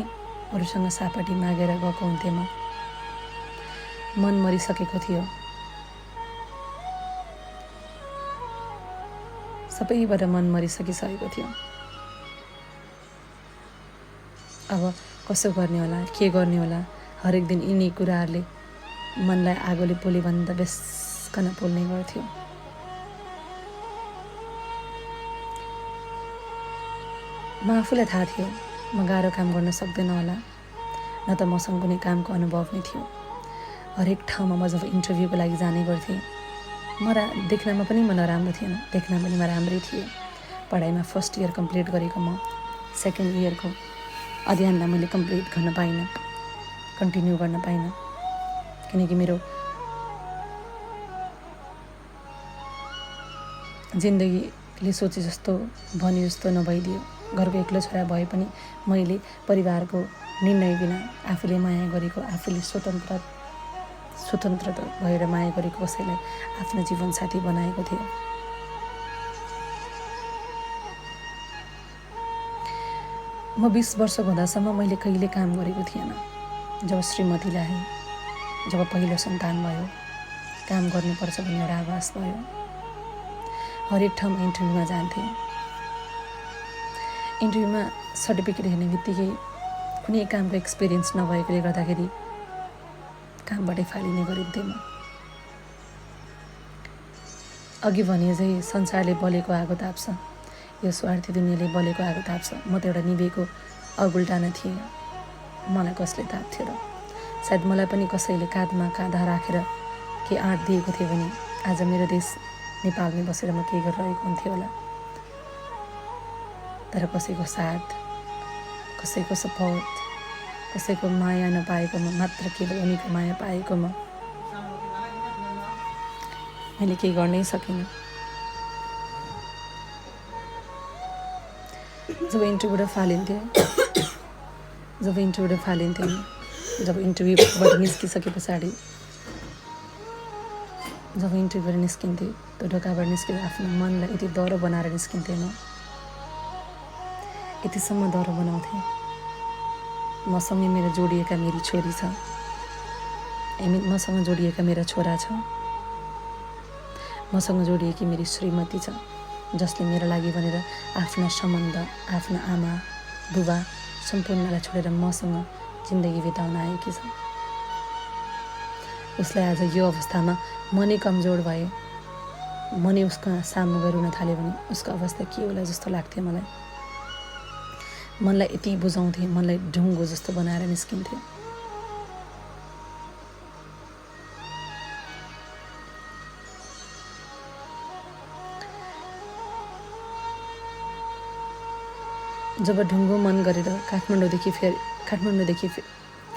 S1: अरूसँग सापटी मागेर गएको हुन्थेँ म। मन मरिसकेको थियो। सबैबाट मन मरिसकिसकेको थियो। अब कसो गर्ने होला, के गर्ने होला, हरेक दिन यिनी कुराहरूले मनलाई आगोले पोले भन्दा बेसकन पोल्ने गर्थ्यो। म आफूलाई थाहा थियो म गाह्रो काम गर्न सक्दैन होला, न त मसँग कुनै कामको अनुभव नै थियो। हरेक ठाउँमा म जब इन्टरभ्यूको लागि जाने गर्थेँ, देख्नमा पनि म नराम्रो थिएन, देख्नमा पनि म राम्रै थिएँ। पढाइमा फर्स्ट इयर कम्प्लिट गरेको म सेकेन्ड इयरको अध्ययनलाई मैले कम्प्लिट गर्न पाइनँ, कन्टिन्यू गर्न पाइनँ, किनकि मेरो जिन्दगीले सोचे जस्तो भने जस्तो नभइदियो। घरको एक्लो छोरा भए पनि मैले परिवारको निर्णय बिना आफूले माया गरेको, आफूले स्वतन्त्र भएर माया गरेको कसैलाई आफ्नो जीवनसाथी बनाएको थिएँ। म 20 वर्षको हुँदासम्म मैले कहिले काम गरेको थिएन। जब श्रीमती ल्याएँ, जब पहिलो सन्तान भयो, काम गर्नुपर्छ भन्ने एउटा आभास भयो। हरेक ठाउँमा इन्टरभ्यूमा जान्थेँ। इन्टरभ्यूमा सर्टिफिकेट हेर्ने बित्तिकै कुनै कामको एक्सपिरियन्स नभएकोले गर्दाखेरि कामबाटै फालिने गरिन्थेँ म। अघि भने चाहिँ संसारले बलेको आगो ताप्छ, यो स्वार्थी दुनियाँले बलेको आगो ताप्छ। म त एउटा निभेको अगुल्टाना थिएँ। मलाई कसले ताप्थ्यो र? सायद मलाई पनि कसैले काँधमा काँधा राखेर के आँट दिएको थियो भने आज मेरो देश नेपालमै बसेर म के गरिरहेको हुन्थ्यो होला। तर कसैको साथ, कसैको सपोर्ट, कसैको माया नपाएको म, मात्र केवल उनीको माया पाएको म, मैले केही गर्नै सकिनँ। जब इन्टरभ्यूबाट फालिन्थेँ, जब इन्टरभ्यूबाट निस्किसके पछाडि, जब इन्टरभ्यूबाट निस्किन्थेँ, त्यो ढोकाबाट निस्केर आफ्नो मनलाई यति डह्रो बनाएर निस्किन्थेँ म, यतिसम्म डह्रो बनाउँथेँ। मसँगै मेरो जोडिएका मेरी छोरी छ, मसँग जोडिएका मेरा छोरा छ, मसँग जोडिएकी मेरी श्रीमती छ, जसले मेरो लागि भनेर आफ्ना सम्बन्ध, आफ्ना आमा बुबा सम्पूर्णलाई छोडेर मसँग जिन्दगी बिताउन आएकी छ। उसलाई आज यो अवस्थामा म नै कमजोर भए, म नै उसको सामु गएर रुन थाल्यो भने उसको अवस्था के होला जस्तो लाग्थ्यो मलाई। मनलाई यति बुझाउँथेँ, मनलाई ढुङ्गो जस्तो बनाएर निस्किन्थेँ। जब ढुङ्गो मन गरेर काठमाडौँदेखि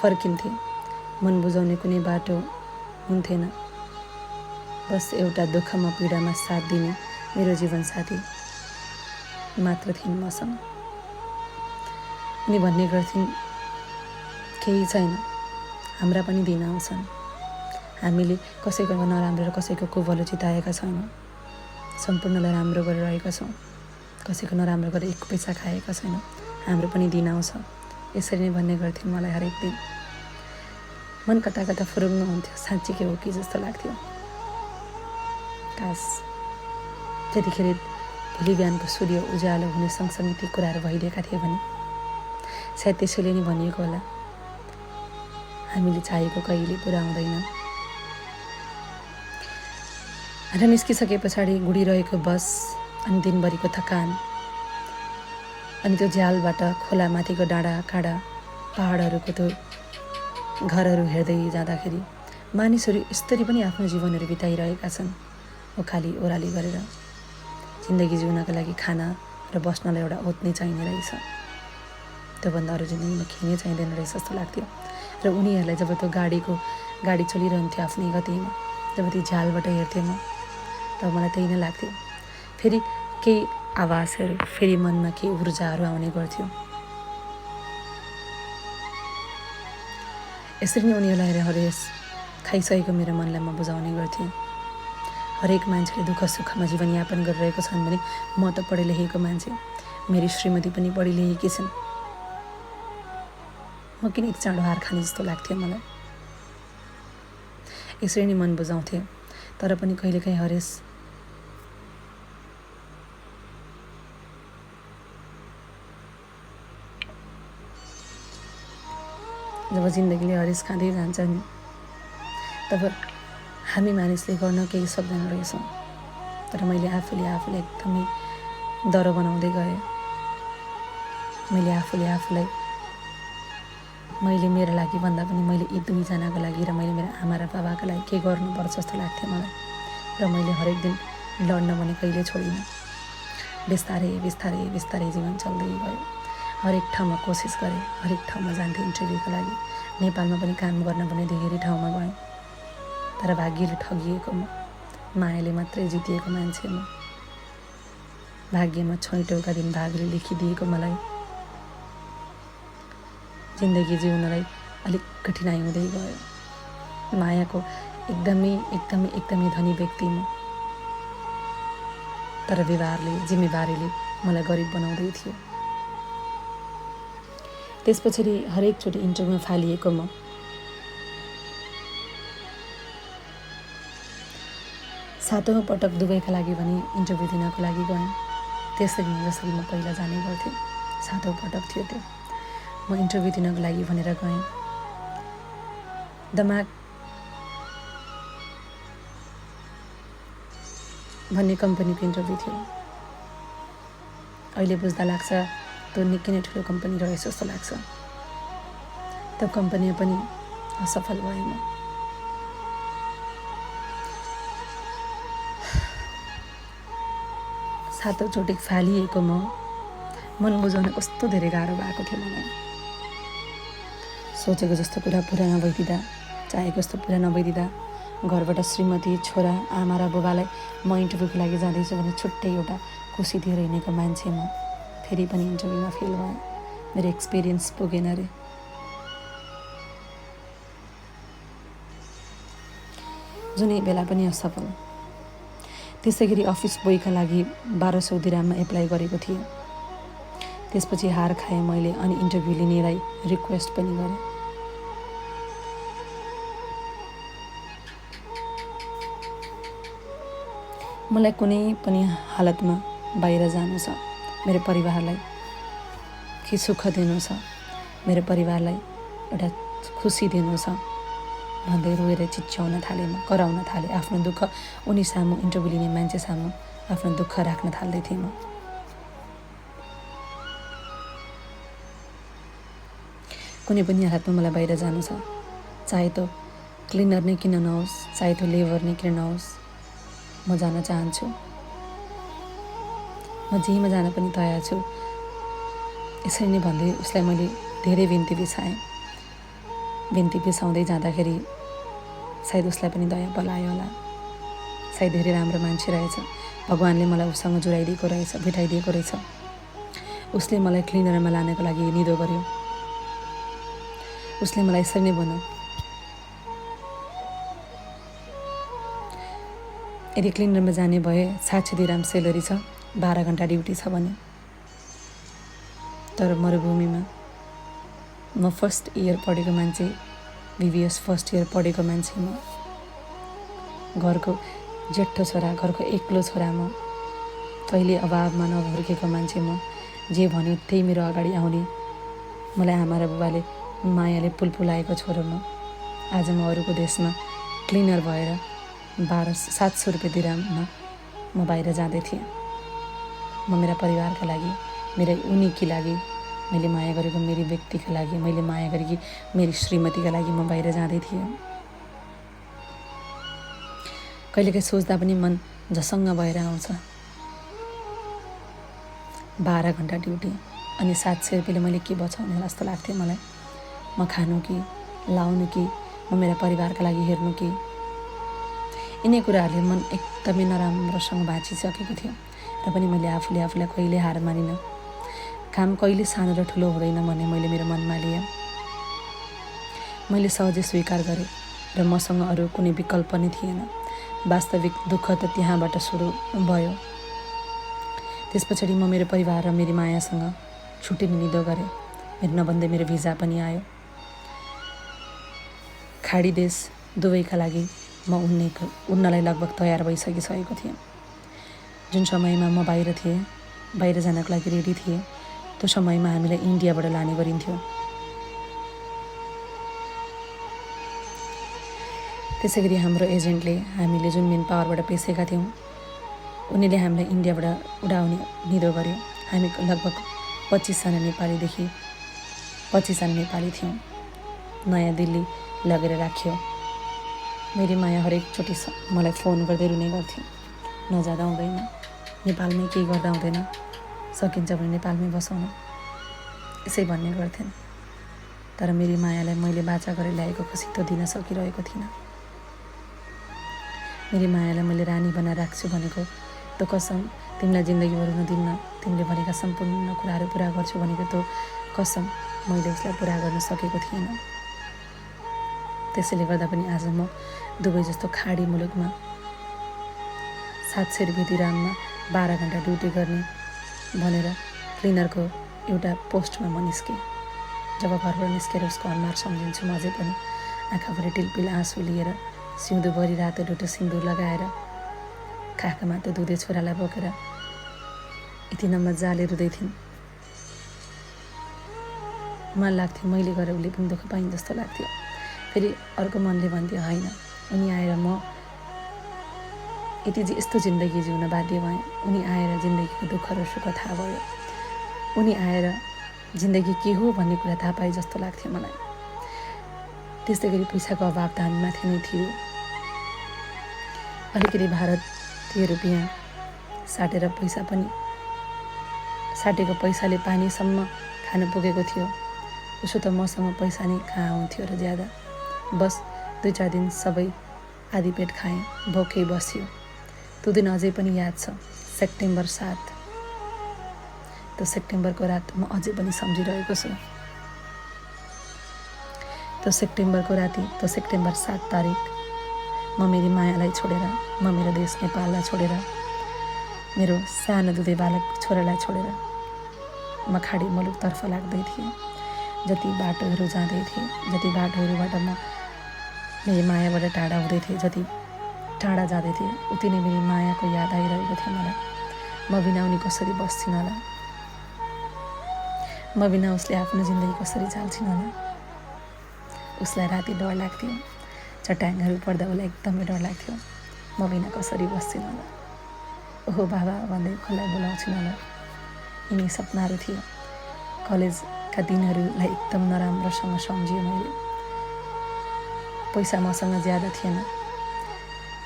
S1: फर्किन्थेँ, मन बुझाउने कुनै बाटो हुन्थेन। बस एउटा दुःखमा पीडामा साथ दिने मेरो जीवनसाथी मात्र थिइन् मसँग। उनी भन्ने गर्थिन्, केही छैन, हाम्रा पनि दिन आउँछन्। हामीले कसैको नराम्रो र कसैको कुभलो चिताएका छैनौँ। सम्पूर्णलाई राम्रो गरिरहेका छौँ। कसैको नराम्रो गरेर एक पैसा खाएका छैनौँ। हाम्रो पनि दिन आउँछ। यसरी नै भन्ने गर्थिन् मलाई हरेक दिन। मन कता कता फुरुङ्ग हुन्थ्यो, साँच्चीकै हो कि जस्तो लाग्थ्यो। काश त्यतिखेर भोलि बिहानको सूर्य उज्यालो हुने सँगसँगै ती कुराहरू भइदिएका थिए भने सायद त्यसैले नै भनिएको होला, हामीले चाहेको कहिले पुरा हुँदैन। र निस्किसके पछाडि गुडिरहेको बस, अनि दिनभरिको थकान, अनि त्यो झ्यालबाट खोलामाथिको डाँडा काँडा पहाडहरूको त्यो घरहरू हेर्दै जाँदाखेरि मानिसहरू यसरी पनि आफ्नो जीवनहरू बिताइरहेका छन्, उखाली ओह्राली गरेर। जिन्दगी जिउनका लागि खाना र बस्नलाई एउटा ओत नै चाहिने रहेछ, त्योभन्दा अरू जिन्दगीमा केही नै चाहिँदैन रहेछ जस्तो लाग्थ्यो। र उनीहरूलाई जब त्यो गाडी चलिरहन्थ्यो आफ्नै गतिमा, जब ती झ्यालबाट हेर्थेँ म, तब मलाई त्यही नै लाग्थ्यो। फेरि केही आवाजहरू, फेरि मनमा केही ऊर्जाहरू आउने गर्थ्यो। यसरी नै उनीहरूलाई हरेस खाइसकेको मेरो मनलाई म बुझाउने गर्थेँ। हरेक मान्छेले दुःख सुखमा जीवनयापन गरिरहेको छन् भने म त पढे लेखेको मान्छे, मेरी श्रीमती पनि पढी लेखेकी छिन्, म किन यति चाँडो हार खाने जस्तो लाग्थ्यो मलाई। यसरी नै मन बुझाउँथेँ। तर पनि कहिलेकाहीँ हरेस जब जिन्दगीले हरेस खाँदै जान्छ नि, तब हामी मानिसले गर्न केही सक्दैन रहेछौँ। तर मैले आफूलाई एकदमै डह्रो बनाउँदै गएँ। मैले मेरो लागि भन्दा पनि मैले यी दुईजनाको लागि र मैले मेरो आमा र बाबाको लागि के गर्नुपर्छ जस्तो लाग्थ्यो मलाई। र मैले हरेक दिन लड्न भने कहिले छोडिनँ। बिस्तारै बिस्तारै बिस्तारै जीवन चल्दै गयो। हरेक ठाउँमा कोसिस गरेँ, हरेक ठाउँमा जान्थेँ इन्टरभ्यूको लागि। नेपालमा पनि काम गर्न भने धेरै ठाउँमा गएँ, तर भाग्यले ठगिएको म, मायाले मात्रै जितिएको मान्छे म। भाग्यमा छैटौँका दिन भागले लेखिदिएको मलाई जिन्दगी जिउनलाई अलिक कठिनाइ हुँदै गयो। मायाको एकदमै एकदमै एकदमै धनी व्यक्ति म, तर व्यवहारले जिम्मेवारीले मलाई गरिब बनाउँदै थियो। त्यस पछाडि हरेकचोटि इन्टरभ्यूमा फालिएको म, सातौँ पटक दुबईका लागि भने इन्टरभ्यू दिनको लागि गएँ। त्यसरी जसरी म पहिला जाने गर्थेँ, सातौँ पटक थियो त्यो। म इन्टरभ्यू दिनको लागि भनेर गएँ। दमाग भन्ने कम्पनीको इन्टरभ्यू थियो। अहिले बुझ्दा लाग्छ त्यो निकै नै ठुलो कम्पनी रहेछ जस्तो लाग्छ। त्यो कम्पनीमा पनि असफल भएँ म। सातौँचोटि फालिएको म, मन बुझाउन कस्तो धेरै गाह्रो भएको थियो मलाई। सोचेको जस्तो कुरा पुरा नभइदिँदा, चाहेको जस्तो पुरा नभइदिँदा घरबाट श्रीमती, छोरा, आमा र बुबालाई म इन्टरभ्यूको लागि जाँदैछु भने छुट्टै एउटा खुसी दिएर हिँडेको मान्छे म फेरि पनि इन्टरभ्यूमा फेल भएँ। मेरो एक्सपिरियन्स पुगेन रे। जुनै बेला पनि असफल। त्यसै गरी अफिस बोयका लागि 1200 दिराममा एप्लाई गरेको थिएँ। त्यसपछि हार खाएँ मैले अनि इन्टरभ्यू लिनेलाई रिक्वेस्ट पनि गरेँ। मलाई कुनै पनि हालतमा बाहिर जानु छ, मेरो परिवारलाई के सुख दिनु छ, मेरो परिवारलाई एउटा खुसी दिनु छ भन्दै रोएर चिच्याउन थालेँ म, कराउन थालेँ। आफ्नो दुःख उनी सामु, इन्टरभ्यू लिने मान्छे सामु आफ्नो दुःख राख्न थाल्दै थिएँ म। कुनै पनि हालतमा मलाई बाहिर जानु छ, चाहे त्यो क्लिनर नै किन नहोस्, चाहे त्यो लेबर नै किन नहोस्, म जान चाहन्छु। म जेमा जान पनि तयार छु। यसरी नै भन्दै उसलाई मैले धेरै बिन्ती बिसाएँ। बिन्ती बिसाउँदै जाँदाखेरि सायद उसलाई पनि दया पलायो होला। सायद धेरै राम्रो मान्छे रहेछ, भगवान्ले मलाई उसँग जुराइदिएको रहेछ, भेटाइदिएको रहेछ। उसले मलाई क्लिनरमा लानको लागि निदो गर्यो। उसले मलाई यसरी नै भन्यो, यदि क्लिनरमा जाने भए 60 दिराम सेलरी छ, 12 घन्टा ड्युटी छ भने। तर मरुभूमिमा म फर्स्ट इयर पढेको मान्छे, VVS फर्स्ट इयर पढेको मान्छे म, घरको जेठो छोरा, घरको एक्लो छोरा म, कहिले अभावमा नहुर्केको मान्छे म, जे भन्यो त्यही मेरो अगाडि आउने, मलाई आमा र बुबाले मायाले पुलपुलाएको छोरो म। आज म अरूको देशमा क्लिनर भएर 700 रुपियाँ दिराममा म बाहिर जाँदै थिएँ। म मेरा परिवारका लागि, मेरा उनीका लागि, मैले माया गरेको मेरी व्यक्तिका लागि, मैले माया गरेकी मेरी श्रीमतीका लागि म बाहिर जाँदै थिएँ। कहिलेकाहीँ सोच्दा पनि मन झसङ्ग भएर आउँछ। 12 घन्टा ड्युटी अनि 700 रुपियाँले मैले के बचाउने होला जस्तो लाग्थ्यो मलाई। म खानु कि, लाउनु कि, म मेरा परिवारका लागि हेर्नु कि, यिनै कुराहरूले मन एकदमै नराम्रोसँग भाँचिसकेको थियो। र पनि मैले आफूलाई कहिले हार मानिनँ। काम कहिले सानो र ठुलो हुँदैन भन्ने मैले मेरो मनमा लिएँ। मैले सहजै स्वीकार गरेँ र मसँग अरू कुनै विकल्प नै थिएन। वास्तविक दुःख त त्यहाँबाट सुरु भयो। त्यस पछाडि म मेरो परिवार र मेरी मायासँग छुट्टिने निदो गरेँ। मेरो नभन्दै मेरो भिजा पनि आयो। खाडी देश दुबईका लागि म उड्नलाई लगभग तयार भइसकेको थिएँ। जुन समयमा म बाहिर थिएँ, बाहिर जानको लागि रेडी थिएँ, त्यो समयमा हामीलाई इन्डियाबाट लाने गरिन्थ्यो। त्यसै गरी हाम्रो एजेन्टले हामीले जुन मेन पावरबाट पेसेका थियौँ, उनीले हामीलाई इन्डियाबाट उडाउने निदो गर्यो। हामी लगभग 25 जना नेपालीदेखि 25 जना नेपाली थियौँ। नयाँ दिल्ली लगेर राख्यो। मेरी माया हरेकचोटि मलाई फोन गर्दै रुने गर्थ्यो। नजाँदा हुँदैन, नेपालमै केही गर्दा हुँदैन, सकिन्छ भने नेपालमै बसौँ यसै भन्ने गर्थेन्। तर मेरी मायालाई मैले बाचा गरेर ल्याएको खुसी त दिन सकिरहेको थिइनँ। मेरी मायालाई मैले रानी बनाएर राख्छु भनेको त्यो कसम, तिमीलाई जिन्दगीभर हुन दिन्न, तिमीले भनेका सम्पूर्ण कुराहरू पुरा गर्छु भनेको त्यो कसम मैले उसलाई पुरा गर्न सकेको थिएन। त्यसैले गर्दा पनि आज म दुबई जस्तो खाडी मुलुकमा 700 रुपियाँ दिराममा 12 घन्टा ड्युटी गर्ने भनेर क्लिनरको एउटा पोस्टमा म निस्केँ। जब घरबाट निस्केर उसको अनुहार सम्झिन्छु म अझै पनि आँखाभरि टिलपिल आँसु लिएर सिउँदोभरि रातो डुटो सिन्दुर लगाएर काखमा त्यो दुधे छोरालाई बोकेर यति मजाले रुँदै थिइन्। मलाई लाग्थ्यो मैले गरेर उसले पनि दुःख पाइन् जस्तो लाग्थ्यो। फेरि अर्को मनले भन्थ्यो होइन, उनी आएर म यस्तो जिन्दगी जिउन बाध्य भएँ। उनी आएर जिन्दगीको दुःख र सुख थाहा भयो। उनी आएर जिन्दगी के हो भन्ने कुरा थाहा पाए जस्तो लाग्थ्यो मलाई। त्यस्तै गरी पैसाको अभाव त हामीमाथि नै थियो। अलिकति भारतीय रुपियाँ साटेर पैसा पनि साटेको पैसाले पानीसम्म खान पुगेको थियो। उसो त मसँग पैसा नै कहाँ हुन्थ्यो र ज्यादा। बस 2-4 दिन सबै आधी पेट खाएँ, भोकै बस्यो। त्यो दिन अझै पनि याद छ, सेप्टेम्बर 7। त्यो सेप्टेम्बरको रात म अझै पनि सम्झिरहेको छु। त्यो सेप्टेम्बरको राति, त्यो सेप्टेम्बर 7 तारिक म मेरी मायालाई छोडेर, म मेरो देश नेपाललाई छोडेर, मेरो सानो दुधे बालक छोरालाई छोडेर म खाडी मुलुकतर्फ लाग्दै थिएँ। जति बाटोहरू जाँदै थिएँ, जति बाटोहरूबाट म मेरी मायाबाट टाढा हुँदै थिएँ, जति टाढा जाँदै थिएँ उति नै मेरी मायाको याद आइरहेको थियो मलाई। म बिना उनी कसरी बस्छिन् होला, म बिना उसले आफ्नो जिन्दगी कसरी चाल्छिन् होला। उसलाई राति डर लाग्थ्यो, चट्याङहरू पर्दा उसलाई एकदमै डर लाग्थ्यो। म बिना कसरी बस्छिन् होला, ओहो बाबा भन्दै कसलाई बोलाउँछिन् होला। यिनी सपनाहरू थियो। कलेजका दिनहरूलाई एकदम नराम्रोसँग सम्झिएँ मैले। पैसा मसँग ज्यादा थिएन।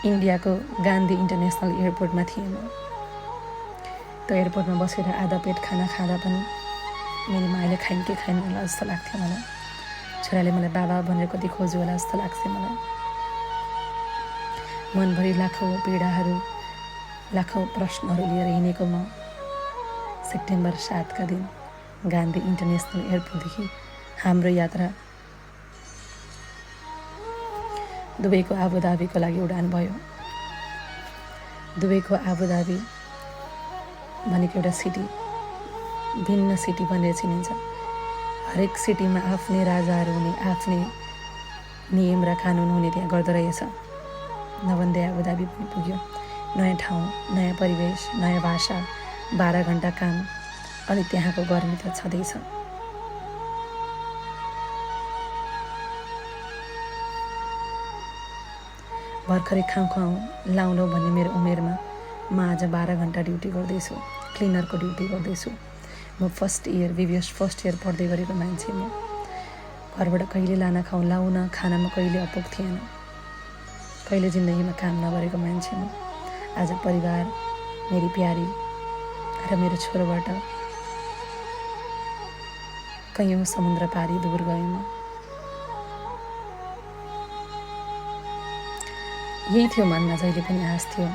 S1: इन्डियाको गान्धी इन्टरनेसनल एयरपोर्टमा थिएँ म। त्यो एयरपोर्टमा बसेर आधा पेट खाना खाँदा पनि मेरी मायाले खाइन् कि खाइन् होला जस्तो लाग्थ्यो मलाई। छोराले मलाई बाबा भनेर कति खोज्यो होला जस्तो लाग्थ्यो मलाई। मनभरि लाखौँ पीडाहरू, लाखौँ प्रश्नहरू लिएर हिँडेको म सेप्टेम्बर 7 का दिन गान्धी इन्टरनेसनल एयरपोर्टदेखि हाम्रो यात्रा दुबईको आबुधाबीको लागि उडान भयो। दुबईको आबुधाबी भनेको एउटा सिटी, भिन्न सिटी भनेर चिनिन्छ। हरेक सिटीमा आफ्नै राजाहरू हुने, आफ्नै नियम र कानुन हुने त्यहाँ गर्दो रहेछ। नभन्दै आबुधाबी पनि पुग्यो। नयाँ ठाउँ, नयाँ परिवेश, नयाँ भाषा, 12 घन्टा काम, अनि त्यहाँको गर्मी त छँदैछ। भर्खरै खाउँ लाउँ भन्ने मेरो उमेरमा म आज 12 घन्टा ड्युटी गर्दैछु, क्लिनरको ड्युटी गर्दैछु। म first year VVS first year पढ्दै गरेको मान्छे म। घरबाट कहिले लान खाउँ लाउन खानामा कहिले अपुग थिएन। कहिले जिन्दगीमा काम नगरेको मान्छे म। आज परिवार, मेरी प्यारी र मेरो छोरोबाट कैयौँ समुद्र पारी दूर गएँ म। यही थियो मनमा, जहिले पनि आश थियो।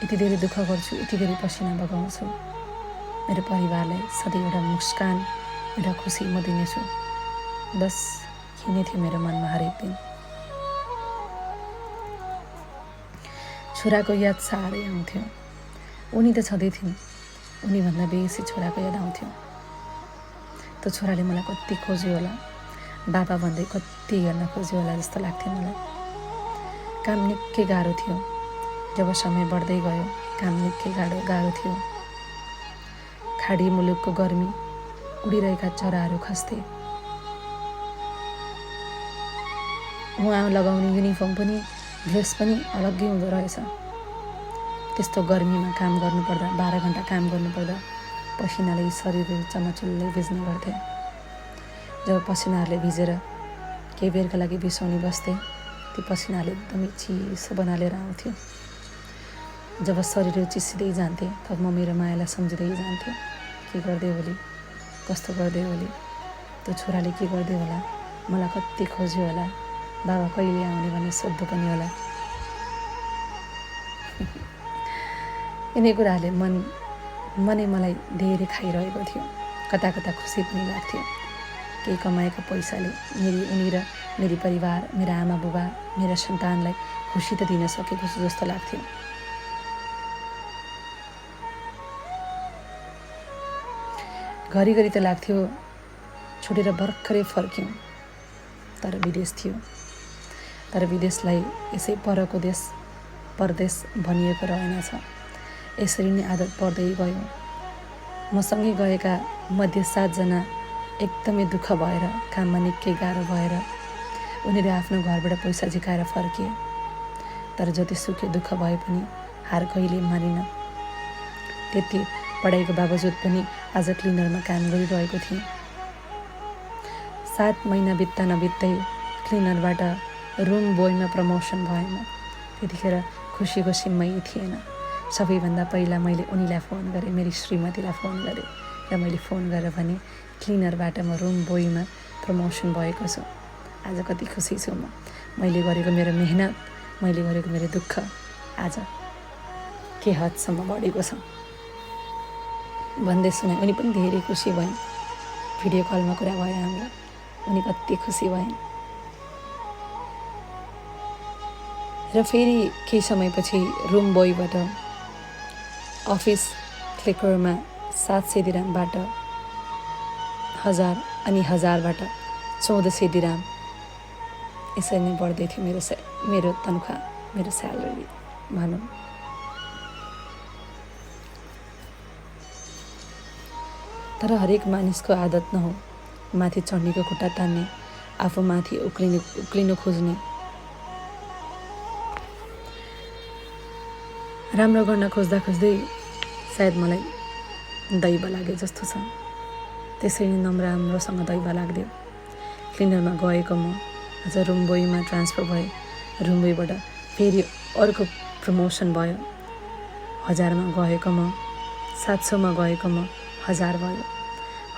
S1: यति धेरै दुःख गर्छु, यति धेरै पसिना बगाउँछु, मेरो परिवारलाई सधैँ एउटा मुस्कान, एउटा खुसी म दिनेछु। बस यही नै थियो मेरो मनमा हरेक दिन। छोराको याद साह्रै आउँथ्यो। उनी त छँदै थिइन्, उनीभन्दा बेसी छोराको याद आउँथ्यो। त्यो छोराले मलाई कति खोज्यो होला, बाबा भन्दै कति हेर्न खोज्यो होला जस्तो लाग्थ्यो मलाई। काम निकै गाह्रो थियो। जब समय बढ्दै गयो काम निकै गाह्रो थियो। खाडी मुलुकको गर्मी, उडिरहेका चराहरू खस्थे। उहाँ लगाउने युनिफर्म पनि, ड्रेस पनि अलग्गै हुँदो रहेछ। त्यस्तो गर्मीमा काम गर्नुपर्दा, 12 घन्टा काम गर्नुपर्दा पसिनाले शरीरहरू चमचुल्लै भिज्ने गर्थे। जब पसिनाहरूले भिजेर केही बेरका लागि बिसाउनी बस्थे, त्यो पसिनाले एकदमै चिसो बनालेर आउँथ्यो। जब शरीर चिसिँदै जान्थेँ तब म मेरो मायालाई सम्झिँदै जान्थेँ। के गर्दै होली, कस्तो गर्दै होली, त्यो छोराले के गर्दै होला, मलाई कति खोज्यो होला, बाबा कहिले आउने भनेर सोध्नु पनि होला। यिनै कुराहरूले मनै मलाई धेरै खाइरहेको थियो। कता कता खुसी पनि लाग्थ्यो। केही कमाएका पैसाले उनी र मेरी परिवार, मेरा आमा बुबा, मेरा सन्तानलाई खुसी त दिन सकेको छु जस्तो लाग्थ्यो। घरिघरि त लाग्थ्यो छुटेर भर्खरै फर्क्यौँ, तर विदेश थियो। तर विदेशलाई यसै परको देश, परदेश भनिएको रहेनछ। यसरी नै आदत पर्दै गयो। मसँगै गएका मध्ये 7 जना एकदमै दुःख भएर, काममा निकै गाह्रो भएर उनीहरू आफ्नो घरबाट पैसा झिकाएर फर्किए। तर जतिसुकै दुःख भए पनि हार कहिले मानिन। त्यति पढाइको बावजुद पनि आज क्लिनरमा काम गरिरहेको थिएँ। 7 महिना बित्दा नबित्दै क्लिनरबाट रुम बोयमा प्रमोसन भएन। त्यतिखेर खुसीको सीमै थिएन। सबैभन्दा पहिला मैले उनीलाई फोन गरेँ, मेरी श्रीमतीलाई फोन गरेँ र मैले फोन गरेर भने क्लिनरबाट म रुम बोयमा प्रमोसन भएको छु। आज कति खुसी छु म। मैले गरेको मेरो मेहनत, मैले गरेको मेरो दुःख आज के हदसम्म बढेको छ भन्दै सुनाएँ। उनी पनि धेरै खुसी भइन्। भिडियो कलमा कुरा भयो हाम्रो। उनी कति खुसी भइन्। र फेरि केही समयपछि रुम बोयबाट अफिस क्लिकरमा 700 दिरामबाट 1000 अनि 1000बाट 1400 दिराम यसरी नै बढ्दै थियो मेरो तनख्वाह, मेरो स्यालेरी भनौँ। तर हरेक मानिसको आदत नहो माथि चढ्नेको खुट्टा तान्ने, आफू माथि उक्लिनु खोज्ने। राम्रो गर्न खोज्दा खोज्दै सायद मलाई दैव लागे जस्तो छ। त्यसरी नै राम्रोसँग दैव लाग्दियो। क्लिनरमा गएको म आज रुम बोयमा ट्रान्सफर भएँ। रुम बोयबाट फेरि अर्को प्रमोसन भयो। 1000मा गएको म 700मा गएको म 1000 भयो।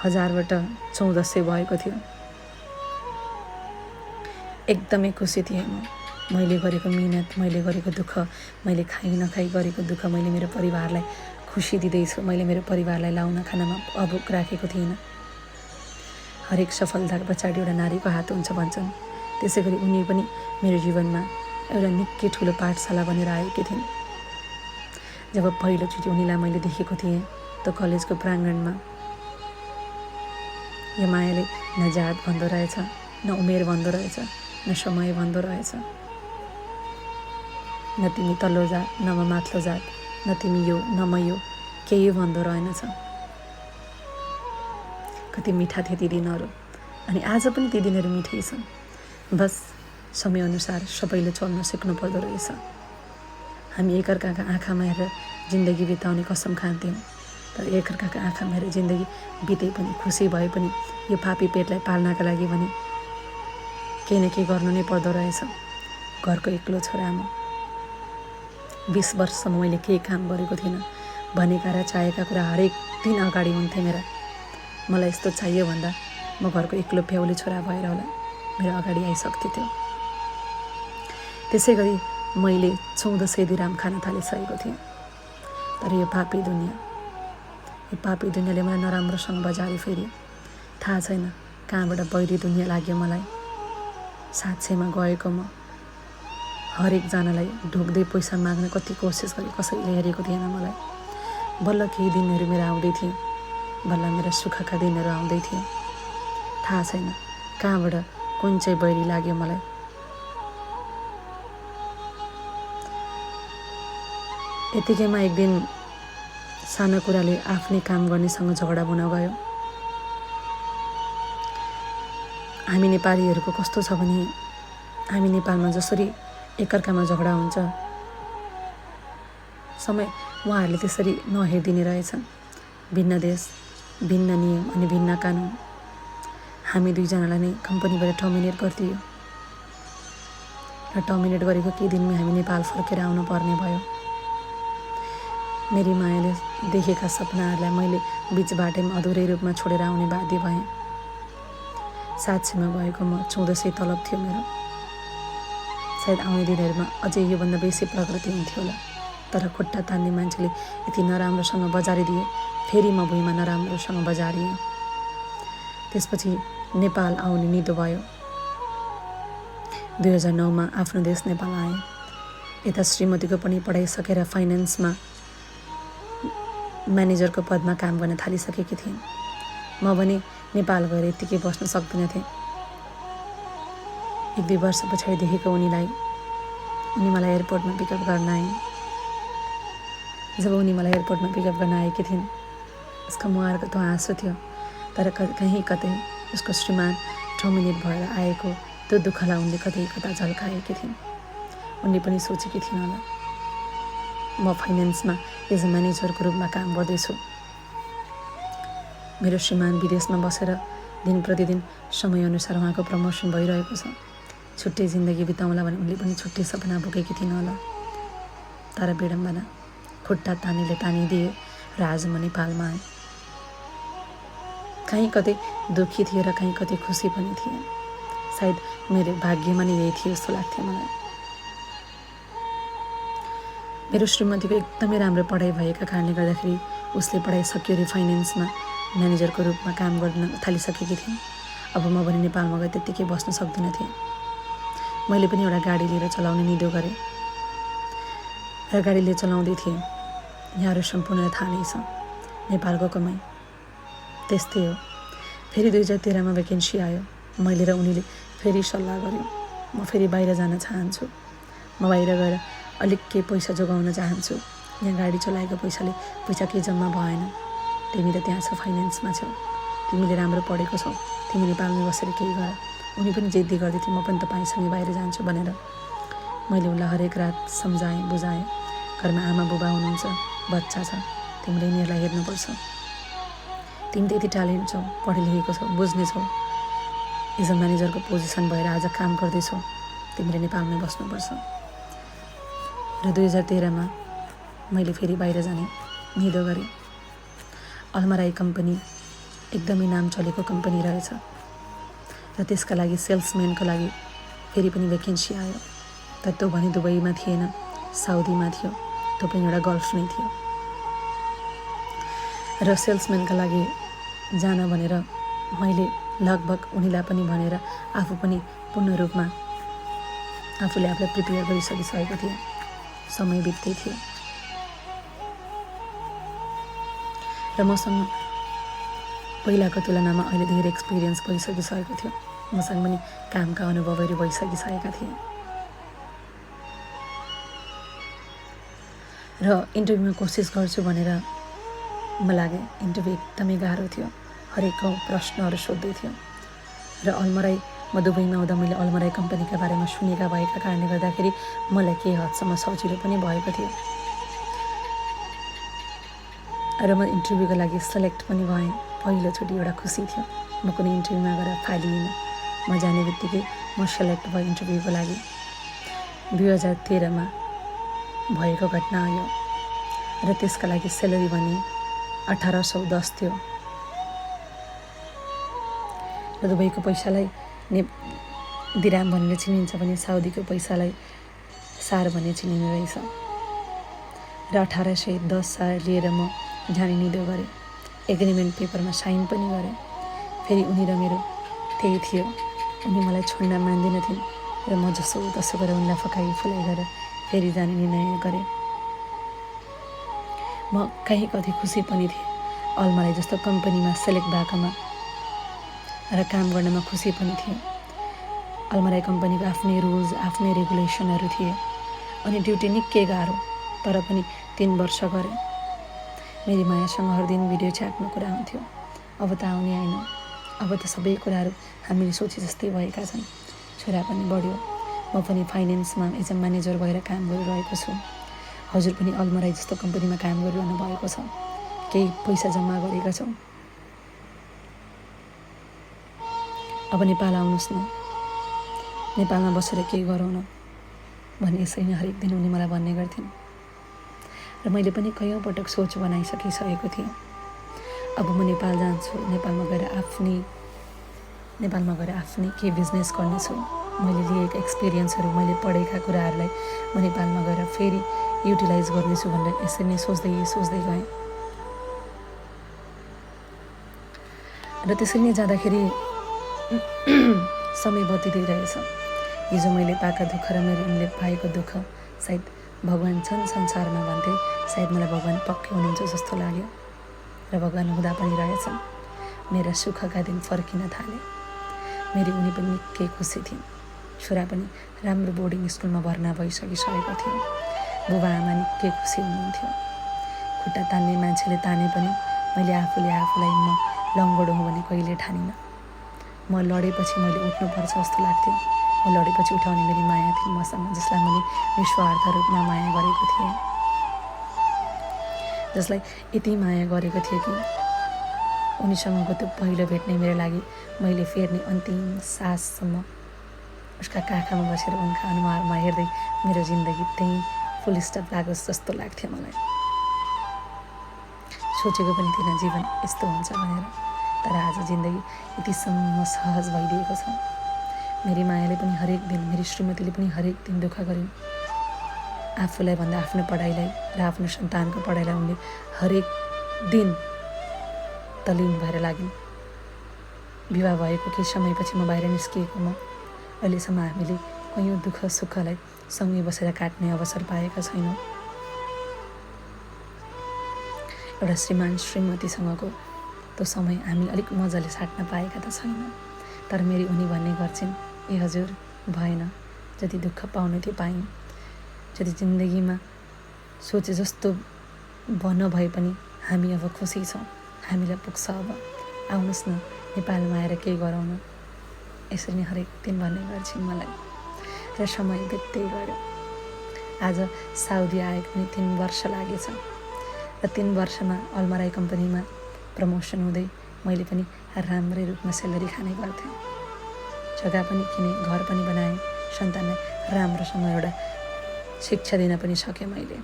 S1: 1000बाट 1400 भएको थियो। एकदमै खुसी थिएँ म। मैले गरेको मिहिनेत, मैले गरेको दुःख, मैले खाइ नखाइ गरेको दुःख, मैले मेरो परिवारलाई खुसी दिँदैछु। मैले मेरो परिवारलाई लाउन खानामा अभुक राखेको थिइनँ। हरेक सफलताको पछाडि एउटा नारीको हात हुन्छ भन्छन्। त्यसै गरी उनी पनि मेरो जीवनमा एउटा निकै ठुलो पाठशाला बनेर आएकी थिइन्। जब पहिलोचोटि उनीलाई मैले देखेको थिएँ त कलेजको प्राङ्गणमा, यो मायाले न जात भन्दो रहेछ, न उमेर भन्दो रहेछ, न समय भन्दो रहेछ, न तिमी तल्लो जात, न म माथिल्लो जात, न तिमी यो, न म यो, केही भन्दो रहेनछ। कति मिठा थिए ती दिनहरू। अनि आज पनि ती दिनहरू मिठै छन्। बस समयअनुसार सबैले चल्न सिक्नु पर्दो रहेछ। हामी एकअर्काका आँखामा हेरेर जिन्दगी बिताउने कसम खान्थ्यौँ। तर एकअर्काका आँखामा हेरेर जिन्दगी बिते पनि, खुसी भए पनि यो पापी पेटलाई पाल्नका लागि भने केही न केही गर्नु नै पर्दो रहेछ। घरको एक्लो छोरा म। 20 वर्षसम्म मैले केही काम गरेको थिइनँ। भनेका र चाहेका कुरा हरेक दिन अगाडि हुन्थे मेरा। मलाई यस्तो चाहियो भन्दा म घरको एक्लो प्याउले छोरा भएर होला मेरो अगाडि आइसक्थ्यो त्यो। त्यसै गरी मैले 1400 दिराम खान थालिसकेको थिएँ। तर यो पापी दुनियाँले मलाई नराम्रोसँग बजारे। फेरि थाहा छैन कहाँबाट बैरी दुनियाँ लाग्यो मलाई। 700मा गएको म हरेकजनालाई ढोक्दै पैसा माग्न कति कोसिस गरेँ, कसैले हेरेको थिएन मलाई। बल्ल केही दिनहरू मेरो आउँदै थिए, बल्ल मेरो सुखका दिनहरू आउँदै थिए। थाहा छैन कहाँबाट कुन चाहिँ बैरी लाग्यो मलाई। यतिकैमा एक दिन सानो कुराले आफ्नै काम गर्नेसँग झगडा हुन गयो। हामी नेपालीहरूको कस्तो छ भने हामी नेपालमा जसरी एकअर्कामा झगडा हुन्छ समय उहाँहरूले त्यसरी नहेरिदिने रहेछन्। भिन्न देश, भिन्न नियम अनि भिन्न कानुन। हामी दुईजनालाई नै कम्पनीबाट टर्मिनेट गरिदियो। र टर्मिनेट गरेको केही दिनमै हामी नेपाल फर्केर आउनु पर्ने भयो। मेरी मायाले देखेका सपनाहरूलाई मैले बिच बाटैमा अधुरै रूपमा छोडेर आउने बाध्य भएँ। 700मा गएको म 1400 तलब थियो मेरो। सायद आउने दिनहरूमा अझै योभन्दा बेसी प्रगति हुन्थ्यो होला, तर खुट्टा तान्ने मान्छेले यति नराम्रोसँग बजारिदिए, फेरि म भुइँमा नराम्रोसँग बजारिएँ। त्यसपछि नेपाल आउने निदो भयो। 2009मा आफ्नो देश नेपाल आएँ। यता श्रीमतीको पनि पढाइ सकेर फाइनेन्समा म्यानेजरको पदमा काम गर्न थालिसकेकी थिएँ। म भने नेपाल गएर यत्तिकै बस्न सक्दिनँ थिएँ। 1-2 वर्ष पछाडि देखेको उनी मलाई एयरपोर्टमा पिकअप गर्न आइन्। जब उनी मलाई एयरपोर्टमा पिकअप गर्न आएकी थिइन्, उसको मुहारको त आँसु थियो, तर कहीँ कतै उसको श्रीमान टर्मिनेट भएर आएको त्यो दुःखलाई उनले कतै कता झल्काएकी थिइन्। उनले पनि सोचेकी थिइन् होला, म फाइनेन्समा एज अ म्यानेजरको रूपमा काम गर्दैछु। मेरो श्रीमान विदेशमा बसेर दिन प्रतिदिन समयअनुसार उहाँको प्रमोसन भइरहेको छ। छुट्टै जिन्दगी बिताउँला भने उनले पनि छुट्टै सपना बोकेकी थिइन् होला। तर विडम्बना, खुट्टा तानिदिए र आज म नेपालमा आएँ। कहीँ कतै दुःखी थिए र कहीँ कतै खुसी पनि थिए। सायद मेरो भाग्यमा नै यही थियो जस्तो लाग्थ्यो मलाई। मेरो श्रीमतीको एकदमै राम्रो पढाइ भएका कारणले गर्दाखेरि उसले पढाइ सक्यो र फाइनेन्समा म्यानेजरको रूपमा काम गर्न थालिसकेकी थिइन्। अब म भने नेपालमा गए त्यत्तिकै बस्न सक्दिनँ थिएँ। मैले पनि एउटा गाडी लिएर चलाउने निदो गरेँ र गाडीले चलाउँदै थिएँ। यहाँहरू सम्पूर्णलाई थाहा नै छ, नेपालको कमाइ त्यस्तै हो। फेरि 2013मा भ्याकेन्सी आयो। मैले र उनीले फेरि सल्लाह गऱ्यौँ। म फेरि बाहिर जान चाहन्छु। म बाहिर गएर अलिक केही पैसा जोगाउन चाहन्छु। यहाँ गाडी चलाएको पैसा केही जम्मा भएन। तिमी त त्यहाँ छौ, फाइनेन्समा छौ, तिमीले राम्रो पढेको छौ, तिमी नेपालमै बसेर केही गर। उनी पनि जिद्दी गर्दै थिए, म पनि तपाईँसँगै बाहिर जान्छु भनेर। मैले उनलाई हरेक रात सम्झाएँ, बुझाएँ। घरमा आमा बुबा हुनुहुन्छ, बच्चा छ, तिमीले यिनीहरूलाई हेर्नुपर्छ। तिमी त यति ट्यालेन्ट छौ, पढे लेखेको छौ, बुझ्ने छौ, एज अ म्यानेजरको पोजिसन भएर आज काम गर्दैछौ, तिमीले नेपालमै बस्नुपर्छ। र 2013मा मैले फेरि बाहिर जाने निदो गरेँ। अलमराई कम्पनी एकदमै नाम चलेको कम्पनी रहेछ र त्यसका लागि सेल्सम्यानको लागि फेरि पनि भ्याकेन्सी आयो। तर त्यो भने दुबईमा थिएन, साउदीमा थियो। त्यो पनि एउटा गल्फ नै थियो। र सेल्सम्यानका लागि जान भनेर मैले लगभग उनीलाई पनि भनेर आफू पनि पूर्ण रूपमा आफूले आफूलाई प्रिपेयर गरिसकिसकेको थिएँ। समय बित्दै थियो र मसँग पहिलाको तुलनामा अहिले धेरै एक्सपिरियन्स भइसकिसकेको थियो। मसँग पनि कामका अनुभवहरू भइसकिसकेका थिए र इन्टरभ्यूमा कोसिस गर्छु भनेर म लागेँ। इन्टरभ्यू एकदमै गाह्रो थियो। हरेक प्रश्नहरू सोध्दै थियो र अलमराई म दुबईमा आउँदा मैले अलमराई कम्पनीका बारेमा सुनेका भएका कारणले गर्दाखेरि मलाई केही हदसम्म सजिलो पनि भएको थियो र म इन्टरभ्यूको लागि सेलेक्ट पनि भएँ। पहिलोचोटि एउटा खुसी थियो। म कुनै इन्टरभ्यूमा गएर फालिनँ। म जाने बित्तिकै म सेलेक्ट भएँ इन्टरभ्यूको लागि। 2013मा भएको घटना आयो र त्यसका लागि सेलेरी भने 1810 थियो र दुबईको पैसालाई दिराम भनेर चिनिन्छ भने साउदीको पैसालाई सार भनेर चिनिने रहेछ र 1810 सार लिएर म जाने निदो गरेँ। एग्रिमेन्ट पेपरमा साइन पनि गरेँ। फेरि उनी र मेरो त्यही थियो, उनी मलाई छोड्न मान्दैनथिन् र म जसो तसो गरेर उनलाई फकाइ फुलाइ गरेर फेरि जाने निर्णय गरेँ। म कहीँ कतै खुसी पनि थिएँ। अलमराई जस्तो कम्पनीमा सेलेक्ट भएकोमा र काम गर्नमा खुसी पनि थिएँ। अलमराई कम्पनीको आफ्नै रुल्स, आफ्नै रेगुलेसनहरू थिए अनि ड्युटी निकै गाह्रो, तर पनि 3 वर्ष गरेँ। मेरी मायासँग हर दिन भिडियो च्याटमा कुरा हुन्थ्यो। अब त आउने आएन। अब त सबै कुराहरू हामीले सोचे जस्तै भएका छन्। छोरा पनि बढ्यो। म पनि फाइनेन्समा एज अ म्यानेजर भएर काम गरिरहेको छु। हजुर पनि अलमराई जस्तो कम्पनीमा काम गरिरहनु भएको छ। केही पैसा जम्मा गरेका छौँ। अब नेपाल आउनुहोस् न, नेपालमा बसेर केही गरौँ न। भने यसरी नै हरेक दिन उनी मलाई भन्ने गर्थिन् र मैले पनि कयौँ पटक सोच बनाइसकिसकेको थिएँ। अब म नेपाल जान्छु, नेपालमा गएर आफ्नै केही बिजनेस गर्नेछु। मैले लिएका एक्सपिरियन्सहरू, मैले पढेका कुराहरूलाई म नेपालमा गएर फेरि युटिलाइज गर्नेछु भनेर यसरी नै सोच्दै गएँ। र त्यसरी नै जाँदाखेरि समय बतिँदै रहेछ। हिजो मैले पाएका दुःख र मैले पाएको दुःख सायद भगवान् छन् संसारमा भन्थे, सायद मलाई भगवान् पक्कै हुनुहुन्छ जस्तो लाग्यो र भगवान् हुँदा पनि रहेछन्। मेरा सुखका दिन फर्किन थाले। मेरी उनी पनि निकै खुसी थिइन्। छोरा पनि राम्रो बोर्डिङ स्कुलमा भर्ना भइसकिसकेको थियो। बुबा आमा निकै खुसी हुनुहुन्थ्यो। खुट्टा तान्ने मान्छेले ताने पनि मैले आफूलाई म लङ्गडो हुँ भने कहिले ठानिनँ। म लडेपछि मैले उठ्नुपर्छ जस्तो लाग्थ्यो। म लडेपछि उठाउने मेरी माया थिए मसँग, जसलाई मैले निस्वार्थ रूपमा माया गरेको थिएँ, जसलाई यति माया गरेको थिएँ कि उनीसँगको त्यो पहिलो भेट नै मेरो लागि मैले फेर्ने अन्तिम साससम्म उसका काखमा बसेर उनका अनुहारमा हेर्दै मेरो जिन्दगी त्यहीँ फुल स्टप लागोस् जस्तो लाग्थ्यो मलाई। सोचेको पनि थिएन जीवन यस्तो हुन्छ भनेर, तर आज जिन्दगी यतिसम्म सहज भइदिएको छ। मेरी मायाले पनि हरेक दिन, मेरी श्रीमतीले पनि हरेक दिन दुःख गरिन्। आफूलाई भन्दा आफ्नो पढाइलाई र आफ्नो सन्तानको पढाइलाई उनले हरेक दिन तल्लीन भएर लागिन्। विवाह भएको केही समयपछि म बाहिर निस्किएकोमा अहिलेसम्म हामीले कयौँ दुःख सुखलाई सँगै बसेर काट्ने अवसर पाएका छैनौँ। एउटा श्रीमान श्रीमतीसँगको त्यो समय हामी अलिक मजाले साट्न पाएका त छैनौँ। तर मेरी उनी भन्ने गर्छिन्, ए हजुर भएन, जति दुःख पाउनु थियो पायौँ, जति जिन्दगीमा सोचे जस्तो नभए पनि हामी अब खुसी छौँ, हामीलाई पुग्छ, अब आउनुहोस् न नेपालमा आएर केही गरौँ न, यसरी नै हरेक दिन भन्ने गर्छिन् मलाई। र समय बित्दै गयो। आज साउदी आएको पनि 3 वर्ष लागेछ र 3 वर्षमा अलमराई कम्पनीमा प्रमोसन हुँदै मैले पनि राम्रै रूपमा सेलेरी खाने गर्थेँ। जग्गा पनि किने, घर पनि बनाएँ, सन्तानलाई राम्रोसँग एउटा शिक्षा दिन पनि सकेँ मैले।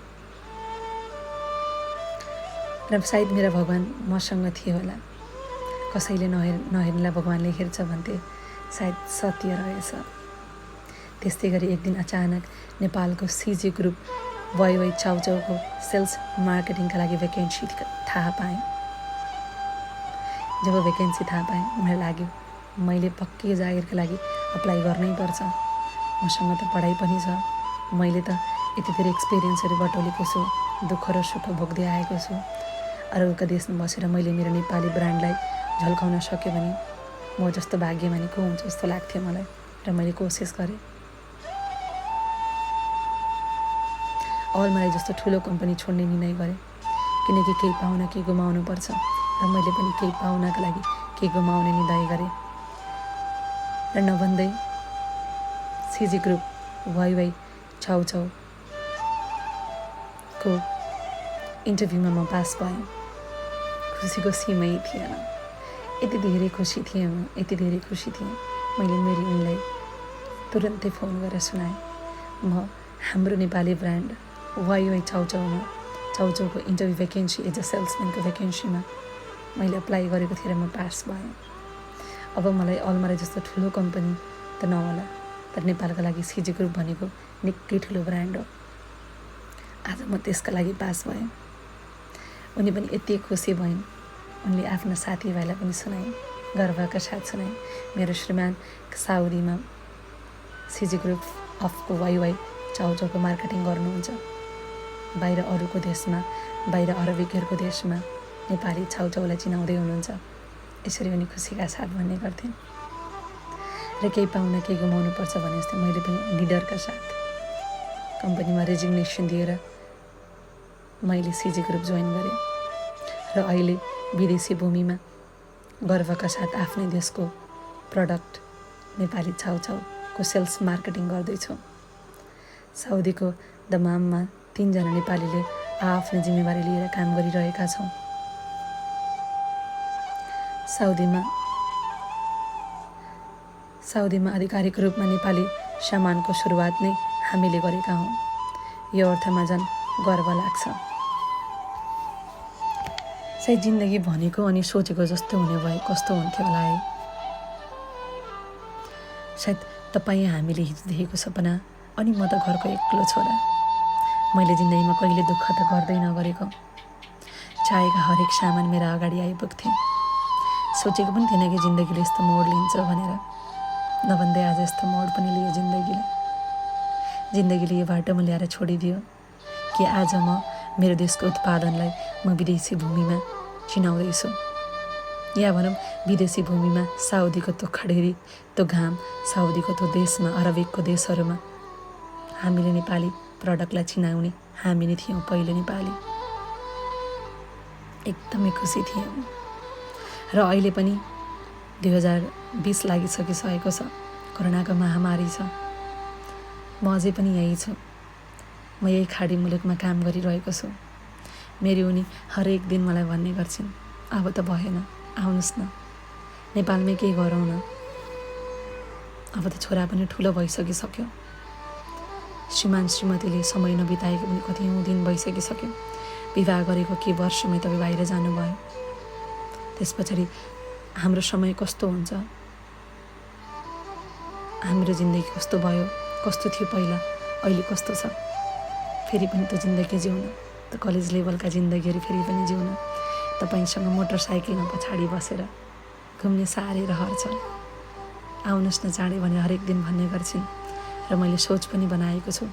S1: र सायद मेरा भगवान् मसँग थिए होला। कसैले नहेर्नेलाई भगवान्ले हेर्छ भन्थे, सायद सत्य रहेछ। त्यस्तै गरी एक दिन अचानक नेपालको सिजी ग्रुप वाइवाई चाउचाउको सेल्स मार्केटिङका लागि भ्याकेन्सी थाहा पाएँ। जब भ्याकेन्सी थाहा पाएँ मलाई लाग्यो मैले पक्कै जागिरका लागि अप्लाई गर्नै पर्छ। मसँग त पढाइ पनि छ, मैले त यति धेरै एक्सपिरियन्सहरू बटोलेको छु, दुःख र सुख भोग्दै आएको छु। अरूका देशमा बसेर मैले मेरो नेपाली ब्रान्डलाई झल्काउन सक्यो भने म जस्तो भाग्यमानी को हुन्छ जस्तो लाग्थ्यो मलाई। र मैले कोसिस गरेँ। अलमराई जस्तो ठुलो कम्पनी छोड्ने निर्णय गरेँ, किनकि केही पाउन केही गुमाउनु पर्छ र मैले पनि केही पाउनका लागि केही गुमाउने निर्णय गरेँ। र नभन्दै सिजी ग्रुप वाइवाई चाउचाउको इन्टरभ्यूमा म पास भएँ। खुसीको सीमै थिएन। यति धेरै खुसी थिएँ मैले मेरी उनलाई तुरन्तै फोन गरेर सुनाएँ, म हाम्रो नेपाली ब्रान्ड वाइवाई चाउचाउको इन्टरभ्यू भ्याकेन्सी एज अ सेल्सम्यानको भ्याकेन्सीमा मैले अप्लाई गरेको थिएँ र म पास भएँ। अब मलाई अलमराई जस्तो ठुलो कम्पनी त नहोला, तर नेपालका लागि सिजी ग्रुप भनेको निकै ठुलो ब्रान्ड हो। आज म त्यसका लागि पास भएँ। उनी पनि यति खुसी भइन्। उनले आफ्ना साथीभाइलाई पनि सुनाए, गर्वका साथ सुनाए, मेरो श्रीमान साउदीमा सिजी ग्रुप अफको वाइवाई चाउचाउको मार्केटिङ गर्नुहुन्छ। बाहिर अरूको देशमा, बाहिर अरबिकहरूको देशमा नेपाली चाउचाउलाई चिनाउँदै हुनुहुन्छ। यसरी उनी खुसीका साथ भन्ने गर्थिन्। र केही पाउन केही गुमाउनु पर्छ भने जस्तै मैले पनि निडरका साथ कम्पनीमा रेजिग्नेसन दिएर मैले सिजी ग्रुप जोइन गरेँ र अहिले विदेशी भूमिमा गर्वका साथ आफ्नै देशको प्रडक्ट नेपाली चाउचाउको सेल्स मार्केटिङ गर्दैछु। साउदीको दमाममा 3 जना नेपालीले आफ्नो जिम्मेवारी लिएर काम गरिरहेका छौँ। साउदीमा आधिकारिक रूपमा नेपाली सामानको सुरुवात नै हामीले गरेका हौँ। यो अर्थमा झन् गर्व लाग्छ। सायद जिन्दगी भनेको अनि सोचेको जस्तो हुने भए कस्तो हुन्थ्यो होला है। सायद तपाईँ हामीले हिजो देखेको सपना अनि म त घरको एक्लो छोरा। मैले जिन्दगीमा कहिले दुःख त गर्दै नगरेको। चाहेका हरेक सामान मेरा अगाडि आइपुग्थे। सोचेको पनि थिएन कि जिन्दगीले यस्तो मोड लिन्छ भनेर। नभन्दै आज यस्तो मोड पनि लियो जिन्दगीले। जिन्दगीले यो बाटोमा ल्याएर छोडिदियो कि आज म मेरो देशको उत्पादनलाई म विदेशी भूमिमा चिनाउँदैछु। या भनौँ विदेशी भूमिमा साउदीको त्यो खडेरी, त्यो घाम, साउदीको त्यो देशमा, अरबिकको देशहरूमा हामीले नेपाली प्रडक्टलाई चिनाउने हामी नै थियौँ पहिले नेपाली। एकदमै खुसी थियौँ। र अहिले पनि 2020 लागिसकिसकेको छ। कोरोनाको महामारी छ। म अझै पनि यही छु। म यही खाडी मुलुकमा काम गरिरहेको छु। मेरी उनी हरेक दिन मलाई भन्ने गर्छिन्, अब त भएन, आउनुहोस् न, नेपालमै केही गरौँ न। अब त छोरा पनि ठुलो भइसकिसक्यो। श्रीमान श्रीमतीले समय नबिताएको पनि कति दिन भइसकिसक्यो। विवाह गरेको के वर्षमै तपाईँ बाहिर जानुभयो। त्यस पछाडि हाम्रो समय कस्तो हुन्छ, हाम्रो जिन्दगी कस्तो भयो, कस्तो थियो पहिला, अहिले कस्तो छ। फेरि पनि त्यो जिन्दगी जिउन, त्यो कलेज लेभलका जिन्दगीहरू फेरि पनि जिउन, तपाईँसँग मोटरसाइकलमा पछाडि बसेर घुम्ने साह्रै रहर छ। आउनुहोस् न चाँडै भनेर हरेक दिन भन्ने गर्छिन्। र मैले सोच पनि बनाएको छु।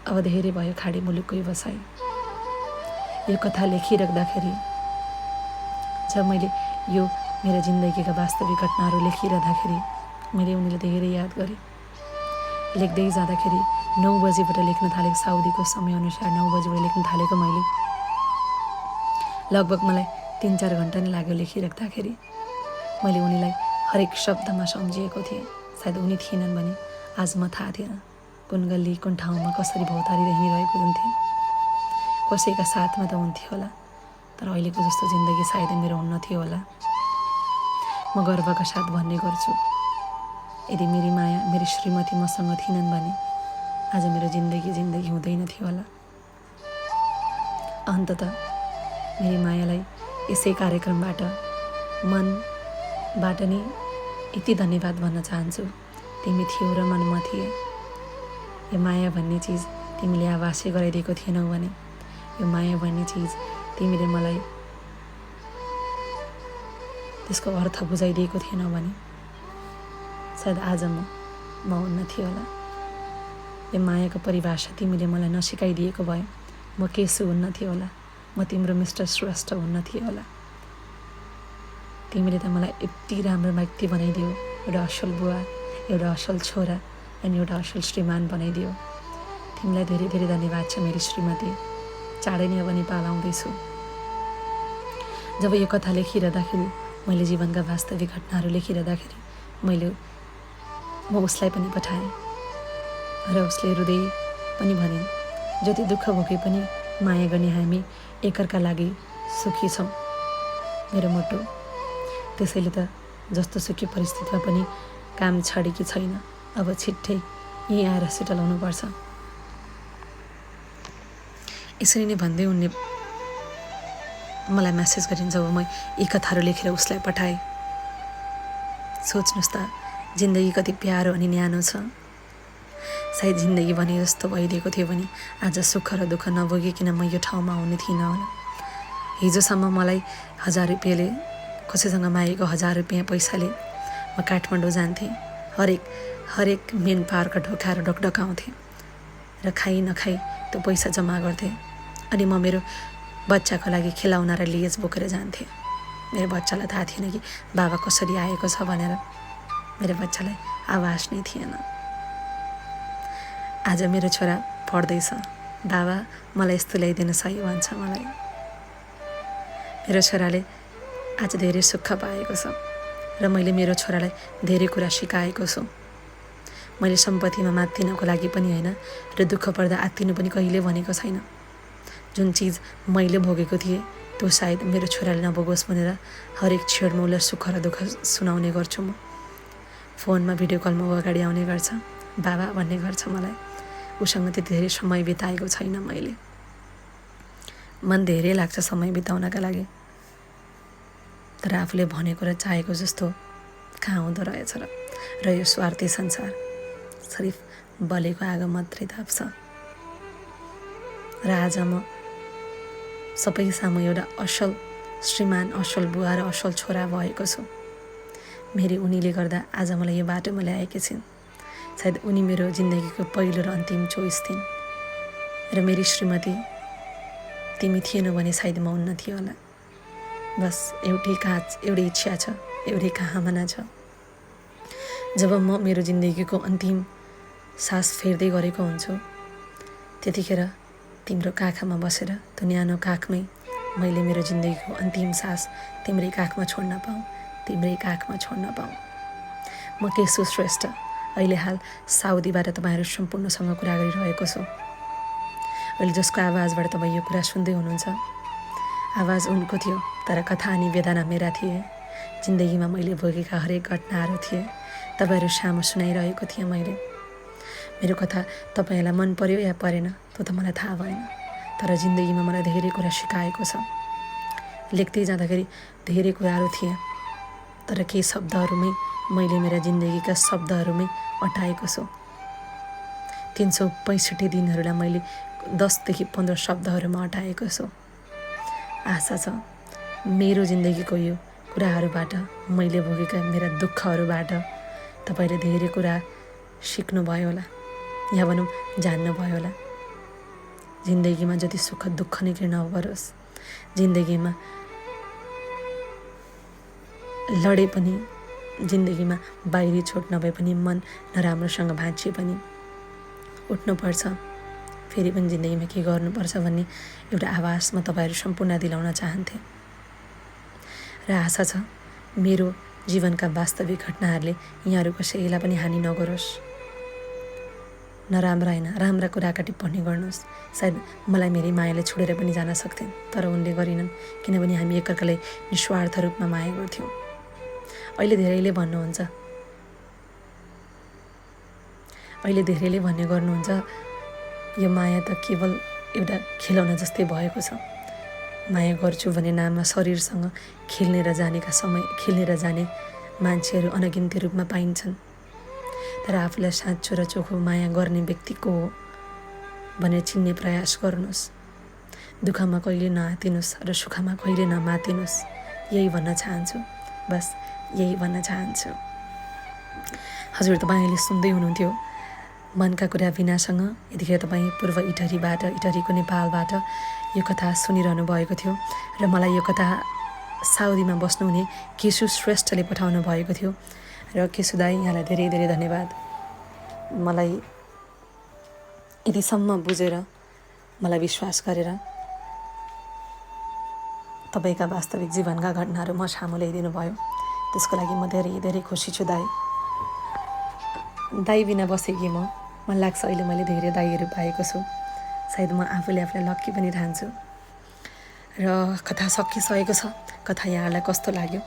S1: अब धेरै भयो खाडी मुलुकको व्यवसाय। यो कथा लेखिराख्दाखेरि, जब मैले यो मेरो जिन्दगीका वास्तविक घटनाहरू लेखिरहँदाखेरि मैले उनीलाई धेरै याद गरेँ। लेख्दै जाँदाखेरि 9 बजीबाट लेख्न थालेको, साउदीको समयअनुसार 9 बजीबाट लेख्न थालेको मैले। लगभग मलाई 3-4 घन्टा नै लाग्यो लेखिराख्दाखेरि। मैले उनीलाई हरेक शब्दमा सम्झिएको थिएँ। सायद उनी थिएनन् भने आज म थाहा थिएन कुन गल्ली कुन ठाउँमा कसरी भौतारिँदै हिँडिरहेको हुन्थेँ। कसैका साथमा त हुन्थ्यो होला, तर अहिलेको जस्तो जिन्दगी सायद मेरो हुन्न थियो होला। म गर्वका साथ भन्ने गर्छु, यदि मेरी माया, मेरी श्रीमती मसँग थिएनन् भने आज मेरो जिन्दगी हुँदैन थियो होला। अन्ततः मेरी मायालाई यसै कार्यक्रमबाट मनबाट नै यति धन्यवाद भन्न चाहन्छु। तिमी थियौ र मन म थिएँ। यो माया भन्ने चिज तिमीले आभासै गराइदिएको थिएनौ भने, यो माया भन्ने चिज तिमीले मलाई त्यसको अर्थ बुझाइदिएको थिएनौ भने सायद आज म हुन्न थियो होला। यो मायाको परिभाषा तिमीले मलाई नसिकाइदिएको भए म केसु हुन्न थियो होला, म तिम्रो मिस्टर श्रेष्ठ हुन्न थियो होला। तिमीले त मलाई यति राम्रो व्यक्ति बनाइदियो, एउटा असल बुवा, एउटा असल छोरा अनि एउटा असल श्रीमान बनाइदियो। तिमीलाई धेरै धेरै धन्यवाद छ मेरी श्रीमती। चाँडै नै अब नेपाल आउँदैछु। जब यो कथा लेखिरहँदाखेरि, मैले जीवनका वास्तविक घटनाहरू लेखिरहँदाखेरि म उसलाई पनि पठाएँ र उसले रुँदै पनि भनिन्, जति दुःख भोगे पनि माया गर्ने हामी एकअर्का लागि सुखी छौँ मेरो मोटो। त्यसैले त जस्तो सुखी परिस्थितिमा पनि काम छाडेकी छैन। अब छिट्टै यहीँ आएर सेटल हुनुपर्छ। यसरी नै भन्दै उनले मलाई मेसेज गरिन् जब म यी कथाहरू लेखेर उसलाई पठाएँ। सोच्नुहोस् त, जिन्दगी कति प्यारो अनि न्यानो छ। सायद जिन्दगी भने जस्तो भइदिएको थियो भने आज सुख र दुःख नभोगिकन म यो ठाउँमा आउने थिइनँ होला। हिजोसम्म मलाई 1000 रुपियाँले, कसैसँग मागेको 1000 रुपियाँ पैसाले म काठमाडौँ जान्थेँ। हरेक मेन पावरका ढोकाहरू ढकढकाउँथेँ र खाइ नखाइ त्यो पैसा जम्मा गर्थेँ। अनि म मेरो बच्चाको लागि खेलाउन र लेज बोकेर जान्थेँ। मेरो बच्चालाई थाहा थिएन कि बाबा कसरी आएको छ भनेर। मेरो बच्चालाई आभास नै थिएन। आज मेरो छोरा पढ्दैछ, बाबा मलाई यस्तो ल्याइदिनु सही भन्छ मलाई। मेरो छोराले आज धेरै सुख पाएको छ र मैले मेरो छोरालाई धेरै कुरा सिकाएको छु। मैले सम्पत्तिमा मात्तिनको लागि पनि होइन र दुःख पर्दा आत्तिनु पनि कहिले भनेको छैन। जुन चिज मैले भोगेको थिएँ त्यो सायद मेरो छोराले नभोगोस् भनेर हरेक क्षणमा उसलाई सुख र दुःख सुनाउने गर्छु। म फोनमा भिडियो कलमा ऊ अगाडि आउने गर्छ, बाबा भन्ने गर्छ मलाई। उसँग त्यति धेरै समय बिताएको छैन मैले। मन धेरै लाग्छ समय बिताउनका लागि, तर आफूले भनेको र चाहेको जस्तो कहाँ हुँदो रहेछ र यो स्वार्थी संसार सिर्फ बलेको आगो मात्रै ताप्छ। र आज म सबै सामु एउटा असल श्रीमान, असल बुवा र असल छोरा भएको छु। मेरी उनीले गर्दा आज मलाई यो बाटोमा ल्याएकी छिन्। सायद उनी मेरो जिन्दगीको पहिलो र अन्तिम चोइस थिइन् र मेरी श्रीमती तिमी थिएनौ भने सायद म हुन्न थियो होला। बस एउटै इच्छा छ, एउटै कामना छ। जब म मेरो जिन्दगीको अन्तिम सास फेर्दै गरेको हुन्छु त्यतिखेर तिम्रो काखमा बसेर त्यो न्यानो काखमै मैले मेरो जिन्दगीको अन्तिम सास तिम्रै काखमा छोड्न पाऊँ, तिम्रै काखमा छोड्न पाऊँ। म केशु श्रेष्ठ अहिले हाल साउदीबाट तपाईँहरू सम्पूर्णसँग कुरा गरिरहेको छु। अहिले जसको आवाजबाट तपाईँ यो कुरा सुन्दै हुनुहुन्छ आवाज उनको थियो, तर कथा अनि वेदना मेरा थिए। जिन्दगीमा मैले भोगेका हरेक घटनाहरू थिए, तपाईँहरू सामु सुनाइरहेको थिएँ मैले। मेरो कथा तपाईँहरूलाई मन पर्यो या परेन त्यो त मलाई थाहा भएन, तर जिन्दगीमा मलाई धेरै कुरा सिकाएको छ। लेख्दै जाँदाखेरि धेरै कुराहरू थिए, तर केही शब्दहरूमै मैले मेरा जिन्दगीका शब्दहरूमै अटाएको छु। 365 दिनहरूलाई मैले 10 देखि 15 शब्दहरूमा अटाएको छु। आशा छ मेरो जिन्दगीको यो कुराहरूबाट, मैले भोगेका मेरा दुःखहरूबाट तपाईँले धेरै कुरा सिक्नुभयो होला या भनौँ जान्नुभयो होला। जिन्दगीमा जति सुख दुःख नै किन नपरोस्, जिन्दगीमा लडे पनि, जिन्दगीमा बाहिरी चोट नभए पनि, मन नराम्रोसँग भाँचिए पनि उठ्नुपर्छ, फेरि पनि जिन्दगीमा के गर्नुपर्छ भन्ने एउटा आभास म तपाईँहरू सम्पूर्ण दिलाउन चाहन्थेँ। र आशा छ मेरो जीवनका वास्तविक घटनाहरूले यहाँहरू कसैलाई पनि हानि नगरोस्। नराम्रा होइन, राम्रा कुराका टिप्पणी गर्नुहोस्। सायद मलाई मेरी मायाले छोडेर पनि जान सक्थिन्, तर उनले गरिनन्, किनभने हामी एकअर्कालाई निस्वार्थ रूपमा माया गर्थ्यौँ। अहिले धेरैले भन्ने गर्नुहुन्छ यो माया त केवल एउटा खेलौना जस्तै भएको छ। माया गर्छु भन्ने नाममा शरीरसँग खेल्ने र जाने मान्छेहरू अनगिन्ती रूपमा पाइन्छन्, तर आफूलाई साँचो र चोखो माया गर्ने व्यक्ति को हो भनेर चिन्ने प्रयास गर्नुहोस्। दुःखमा कहिले नआतिनुहोस् र सुखमा कहिले नमातिनुहोस्। यही भन्न चाहन्छु, बस यही भन्न चाहन्छु। हजुर, तपाईँले सुन्दै हुनुहुन्थ्यो मनका कुरा विनासँग। यतिखेर तपाईँ पूर्व इटहरीको नेपालबाट यो कथा सुनिरहनु भएको थियो र मलाई यो कथा साउदीमा बस्नुहुने केशु श्रेष्ठले पठाउनु भएको थियो। र केशु दाई, यहाँलाई धेरै धेरै धन्यवाद। मलाई यतिसम्म बुझेर, मलाई विश्वास गरेर तपाईँका वास्तविक जीवनका घटनाहरू म सामु ल्याइदिनु भयो, त्यसको लागि म धेरै धेरै खुसी छु दाई। दाई बिना बसेकी मलाई लाग्छ अहिले मैले धेरै दाईहरू पाएको छु। सायद म आफूलाई लक्की पनि ठान्छु। र कथा सकिसकेको छ। कथा यहाँहरूलाई कस्तो लाग्यो